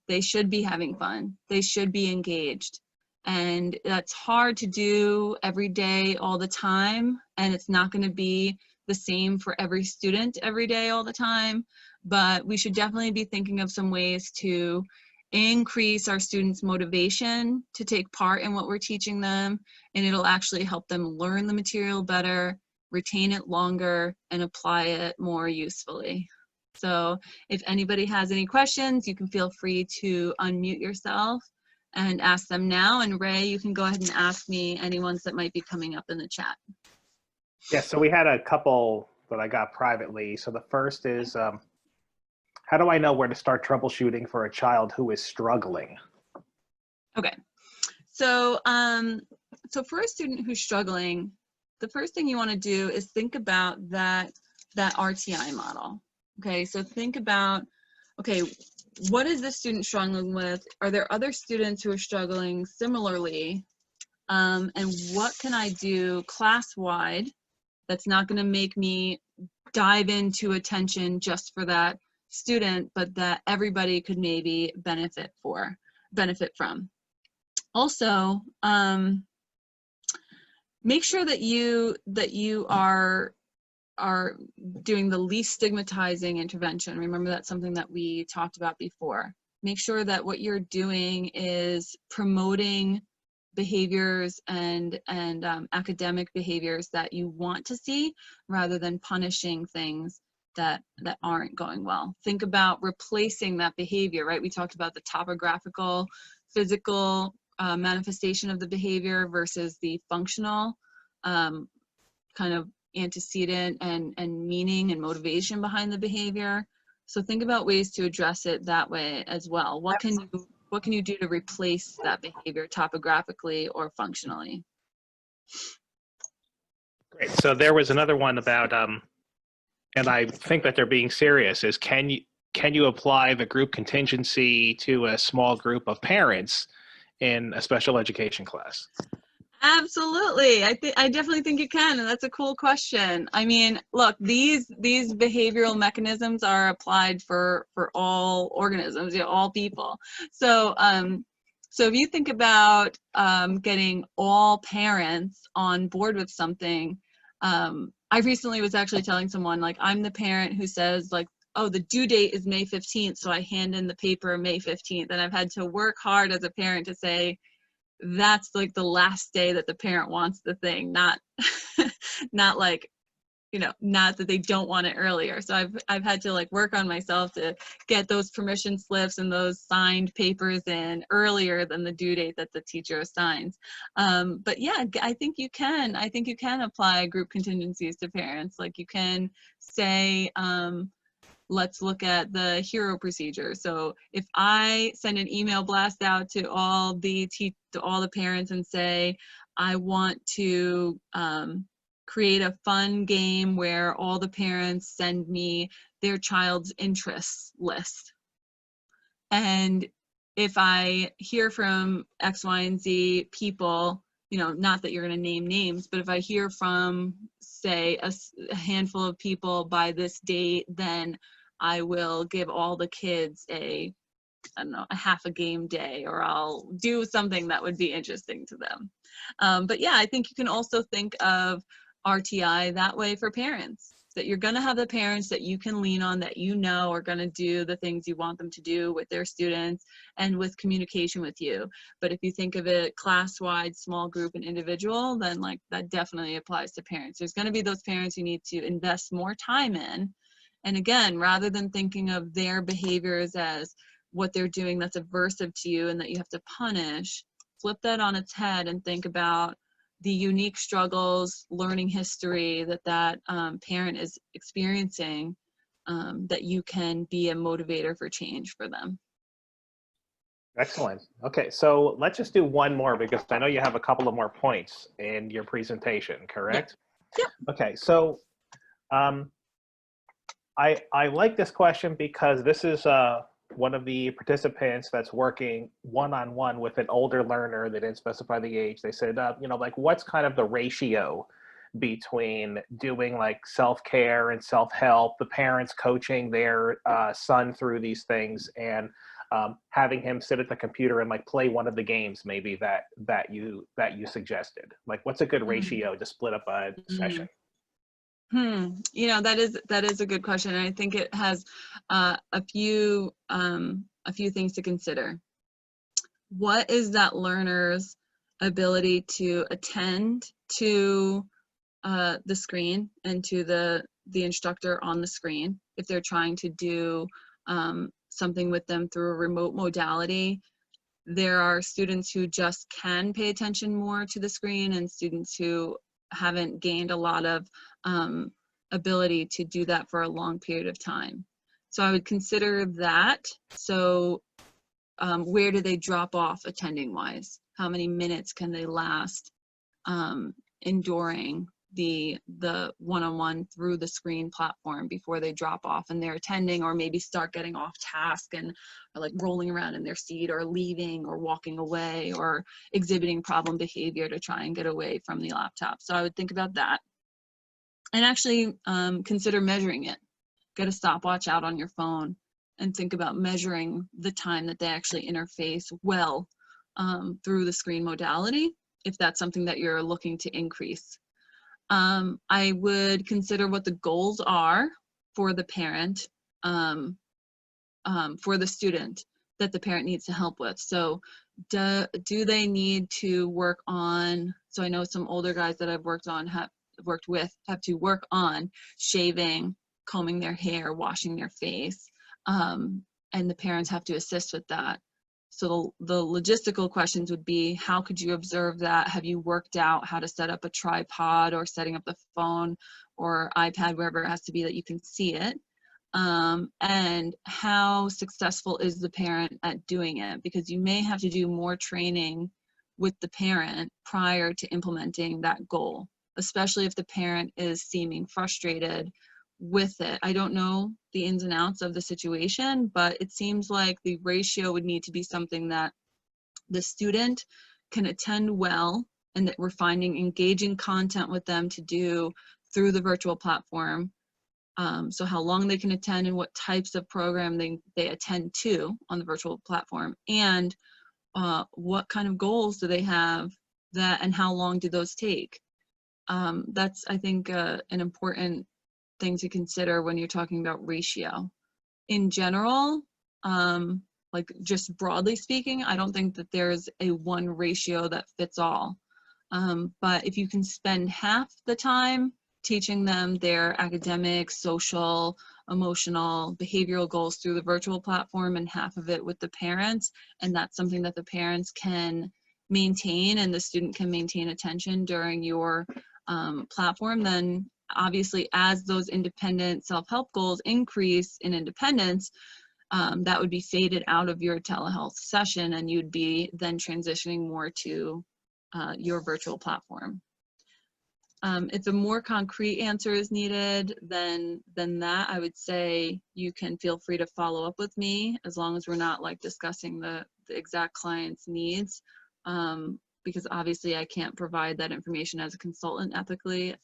They should be having fun. They should be engaged. And that's hard to do every day, all the time. And it's not going to be the same for every student every day, all the time. But we should definitely be thinking of some ways to increase our students' motivation to take part in what we're teaching them. And it'll actually help them learn the material better, retain it longer, and apply it more usefully. So if anybody has any questions, you can feel free to unmute yourself and ask them now. And Ray, you can go ahead and ask me any ones that might be coming up in the chat. Yeah, so we had a couple that I got privately. So the first is, how do I know where to start troubleshooting for a child who is struggling? Okay, so so for a student who's struggling, the first thing you want to do is think about that RTI model. Okay, so think about, okay, what is this student struggling with? Are there other students who are struggling similarly? And what can I do class-wide that's not going to make me dive into attention just for that student, but that everybody could maybe benefit from? Also, make sure that you are doing the least stigmatizing intervention. Remember, that's something that we talked about before. Make sure that what you're doing is promoting behaviors and academic behaviors that you want to see, rather than punishing things that aren't going well. Think about replacing that behavior, right? We talked about the topographical, physical manifestation of the behavior versus the functional kind of antecedent and meaning and motivation behind the behavior. So think about ways to address it that way as well. What can you do to replace that behavior topographically or functionally? Great. So there was another one about, and I think that they're being serious, is can you apply the group contingency to a small group of parents in a special education class? Absolutely. I definitely think you can, and that's a cool question. I mean, look, these behavioral mechanisms are applied for all organisms, all people. So so if you think about getting all parents on board with something, I recently was actually telling someone, like, I'm the parent who says, like, oh, the due date is May 15th, so I hand in the paper May 15th, and I've had to work hard as a parent to say, that's like the last day that the parent wants the thing, not not like, not that they don't want it earlier. So I've had to like work on myself to get those permission slips and those signed papers in earlier than the due date that the teacher assigns. But yeah, I think you can apply group contingencies to parents. Like, you can say, let's look at the HERO procedure. So if I send an email blast out to all the parents and say, I want to create a fun game where all the parents send me their child's interests list. And if I hear from X, Y, and Z people, not that you're going to name names, but if I hear from, say, a handful of people by this date, then I will give all the kids a half a game day, or I'll do something that would be interesting to them. But yeah, I think you can also think of RTI that way for parents. that you're going to have the parents that you can lean on, that you know are going to do the things you want them to do with their students and with communication with you. But if you think of it class-wide, small group, and individual, then like that definitely applies to parents. There's going to be those parents you need to invest more time in. And again, rather than thinking of their behaviors as what they're doing that's aversive to you and that you have to punish, flip that on its head and think about the unique struggles, learning history that parent is experiencing, that you can be a motivator for change for them. Excellent. Okay, so let's just do one more because I know you have a couple of more points in your presentation, correct? Yep. Okay, so I like this question because this is one of the participants that's working one-on-one with an older learner. They didn't specify the age. They said, you know, like what's kind of the ratio between doing like self-care and self-help, the parents coaching their son through these things, and having him sit at the computer and like play one of the games maybe that you suggested. Like what's a good ratio to split up a session? You know, that is a good question, and I think it has a few things to consider. What is that learner's ability to attend to the screen and to the instructor on the screen? If they're trying to do something with them through a remote modality, there are students who just can pay attention more to the screen and students who haven't gained a lot of ability to do that for a long period of time. So I would consider that. So where do they drop off attending wise? How many minutes can they last enduring the one-on-one through the screen platform before they drop off and they're attending, or maybe start getting off task and are like rolling around in their seat or leaving or walking away or exhibiting problem behavior to try and get away from the laptop. So I would think about that and actually consider measuring it. Get a stopwatch out on your phone and think about measuring the time that they actually interface well through the screen modality, if that's something that you're looking to increase. I would consider what the goals are for the parent, for the student that the parent needs to help with. So do they need to work on, so I know some older guys that I've worked with have to work on shaving, combing their hair, washing their face, and the parents have to assist with that. So the logistical questions would be, how could you observe that? Have you worked out how to set up a tripod or setting up the phone or iPad, wherever it has to be that you can see it? And how successful is the parent at doing it? Because you may have to do more training with the parent prior to implementing that goal, especially if the parent is seeming frustrated with it. I don't know the ins and outs of the situation, but it seems like the ratio would need to be something that the student can attend well and that we're finding engaging content with them to do through the virtual platform. So how long they can attend and what types of program they attend to on the virtual platform, and what kind of goals do they have that, and how long do those take? That's, I think, an important thing to consider when you're talking about ratio. In general, like just broadly speaking, I don't think that there's a one ratio that fits all. But if you can spend half the time teaching them their academic, social, emotional, behavioral goals through the virtual platform and half of it with the parents, and that's something that the parents can maintain and the student can maintain attention during your platform, then obviously as those independent self-help goals increase in independence, that would be faded out of your telehealth session and you'd be then transitioning more to your virtual platform. If a more concrete answer is needed than that, I would say you can feel free to follow up with me, as long as we're not like discussing the exact client's needs. Because obviously I can't provide that information as a consultant ethically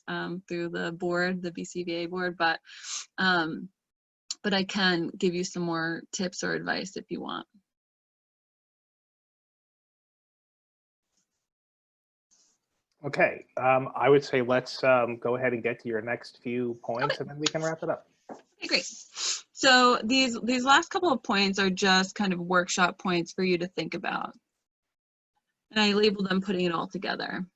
through the board, the BCBA board, but I can give you some more tips or advice if you want. Okay, I would say let's go ahead and get to your next few points, Okay. and then we can wrap it up. Okay, great. So these last couple of points are just kind of workshop points for you to think about. And I labeled them putting it all together.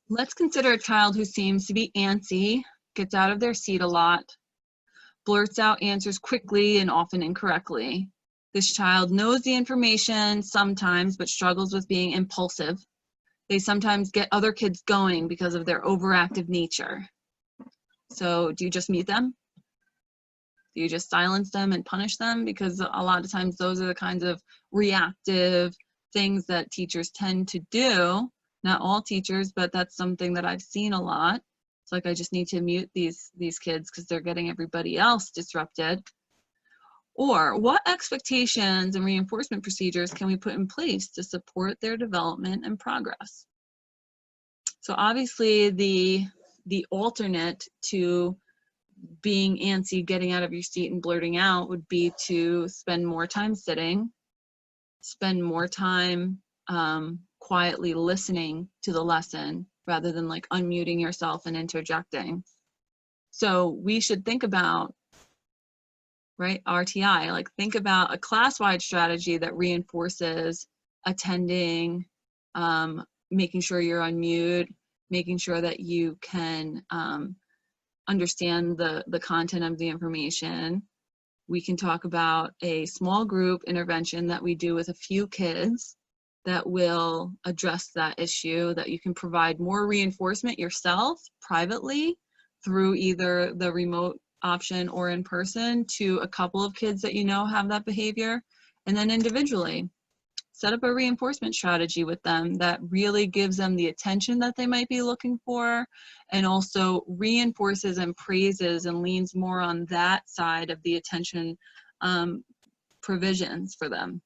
Let's consider a child who seems to be antsy, gets out of their seat a lot, blurts out answers quickly and often incorrectly. This child knows the information sometimes, but struggles with being impulsive. They sometimes get other kids going because of their overactive nature. So do you just mute them? Do you just silence them and punish them? Because a lot of times those are the kinds of reactive things that teachers tend to do. Not all teachers, but that's something that I've seen a lot. It's like, I just need to mute these kids because they're getting everybody else disrupted. Or what expectations and reinforcement procedures can we put in place to support their development and progress? So obviously the alternate to being antsy, getting out of your seat and blurting out would be to spend more time sitting, spend more time quietly listening to the lesson rather than like unmuting yourself and interjecting. So we should think about, right, RTI, like think about a class-wide strategy that reinforces attending, making sure you're on mute, making sure that you can understand the content of the information. We can talk about a small group intervention that we do with a few kids that will address that issue, that you can provide more reinforcement yourself privately through either the remote option or in person to a couple of kids that you know have that behavior, and then individually set up a reinforcement strategy with them that really gives them the attention that they might be looking for, and also reinforces and praises and leans more on that side of the attention provisions for them,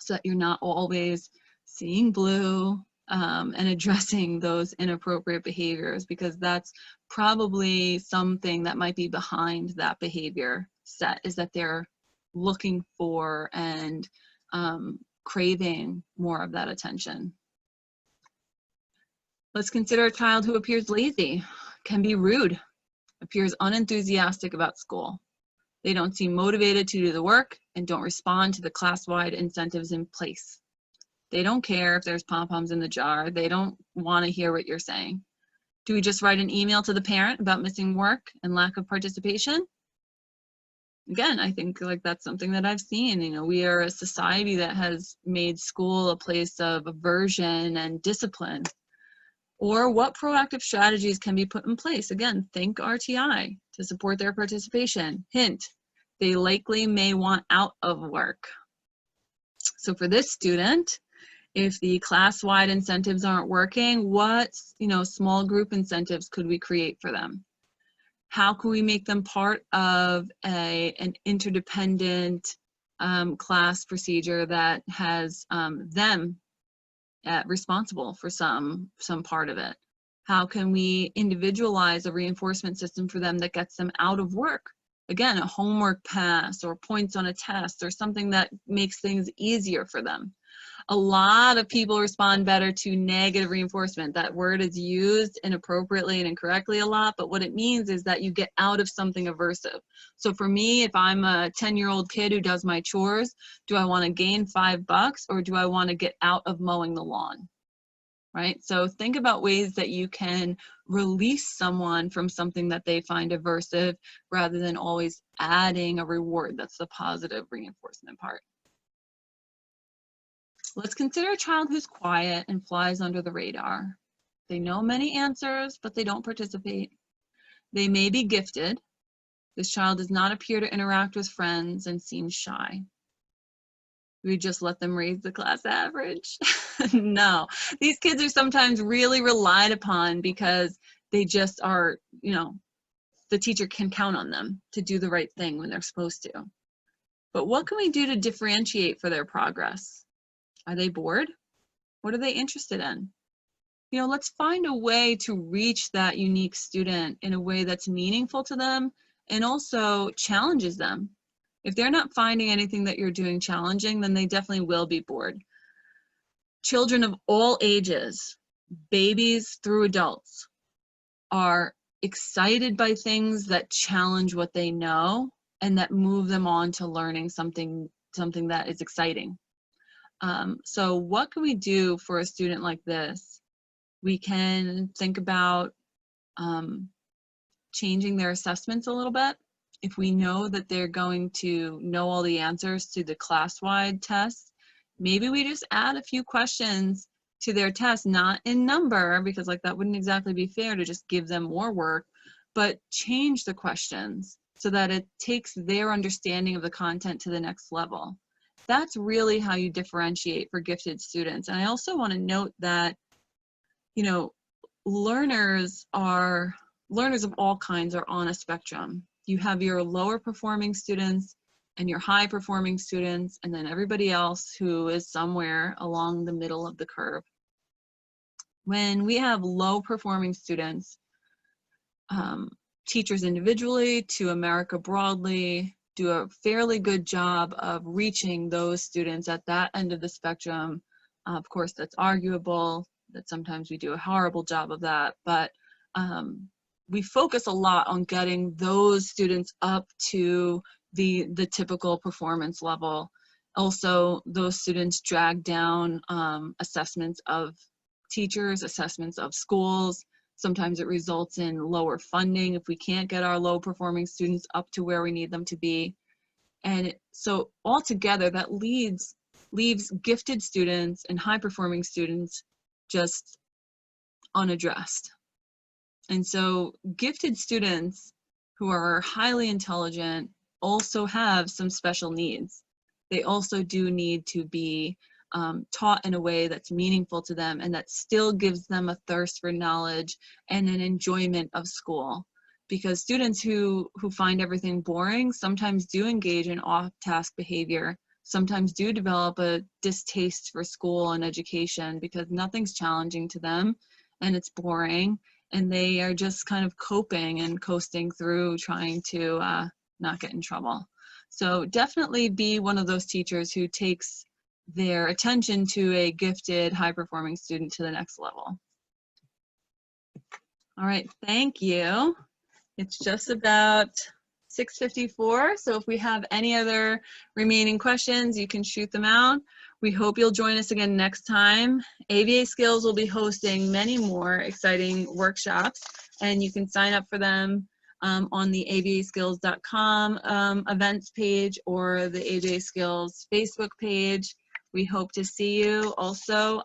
so that you're not always seeing blue and addressing those inappropriate behaviors, because that's probably something that might be behind that behavior set, is that they're looking for and craving more of that attention. Let's consider a child who appears lazy, can be rude, appears unenthusiastic about school. They don't seem motivated to do the work and don't respond to the class-wide incentives in place. They don't care if there's pom-poms in the jar. They don't want to hear what you're saying. Do we just write an email to the parent about missing work and lack of participation? Again, I think like that's something that I've seen. You know, we are a society that has made school a place of aversion and discipline. Or what proactive strategies can be put in place? Again, think RTI to support their participation. Hint, they likely may want out of work. So for this student, if the class-wide incentives aren't working, what small group incentives could we create for them? How can we make them part of an interdependent class procedure that has them responsible for some part of it? How can we individualize a reinforcement system for them that gets them out of work? Again, a homework pass or points on a test or something that makes things easier for them. A lot of people respond better to negative reinforcement. That word is used inappropriately and incorrectly a lot, but what it means is that you get out of something aversive. So for me, if I'm a 10-year-old kid who does my chores, do I want to gain $5 or do I want to get out of mowing the lawn? Right? So think about ways that you can release someone from something that they find aversive rather than always adding a reward. That's the positive reinforcement part. Let's consider a child who's quiet and flies under the radar. They know many answers, but they don't participate. They may be gifted. This child does not appear to interact with friends and seems shy. We just let them raise the class average? No. These kids are sometimes really relied upon because they just are, the teacher can count on them to do the right thing when they're supposed to. But what can we do to differentiate for their progress? Are they bored? What are they interested in? Let's find a way to reach that unique student in a way that's meaningful to them and also challenges them. If they're not finding anything that you're doing challenging, then they definitely will be bored. Children of all ages babies through adults are excited by things that challenge what they know and that move them on to learning something that is exciting. So what can we do for a student like this? We can think about changing their assessments a little bit. If we know that they're going to know all the answers to the class-wide tests, maybe we just add a few questions to their test, not in number, because like that wouldn't exactly be fair to just give them more work, but change the questions so that it takes their understanding of the content to the next level. That's really how you differentiate for gifted students. And I also want to note that, you know, learners of all kinds are on a spectrum. You have your lower performing students and your high performing students, and then everybody else who is somewhere along the middle of the curve. When we have low performing students, teachers individually to America broadly do a fairly good job of reaching those students at that end of the spectrum. Of course, that's arguable, that sometimes we do a horrible job of that, but we focus a lot on getting those students up to the typical performance level. Also, those students drag down assessments of teachers, assessments of schools. Sometimes it results in lower funding if we can't get our low performing students up to where we need them to be. And so altogether that leaves gifted students and high performing students just unaddressed. And so gifted students who are highly intelligent also have some special needs. They also do need to be taught in a way that's meaningful to them and that still gives them a thirst for knowledge and an enjoyment of school. Because students who find everything boring sometimes do engage in off-task behavior, sometimes do develop a distaste for school and education because nothing's challenging to them and it's boring, and they are just kind of coping and coasting through trying to not get in trouble. So definitely be one of those teachers who takes their attention to a gifted, high-performing student to the next level. All right, thank you. It's just about 6:54, so if we have any other remaining questions, you can shoot them out. We hope you'll join us again next time. ABA Skills will be hosting many more exciting workshops, and you can sign up for them on the abaskills.com events page or the ABA Skills Facebook page. We hope to see you. Also,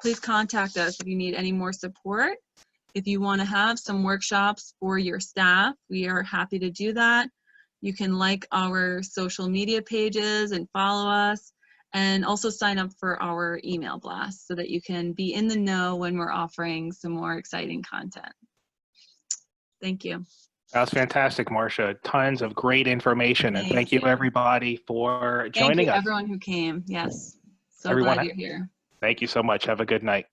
please contact us if you need any more support. If you want to have some workshops for your staff, we are happy to do that. You can like our social media pages and follow us, and also sign up for our email blast so that you can be in the know when we're offering some more exciting content. Thank you. That was fantastic, Marcia. Tons of great information. And thank you everybody for joining us. Thank you everyone who came. Yes. So Everyone, glad you're here. Thank you so much. Have a good night.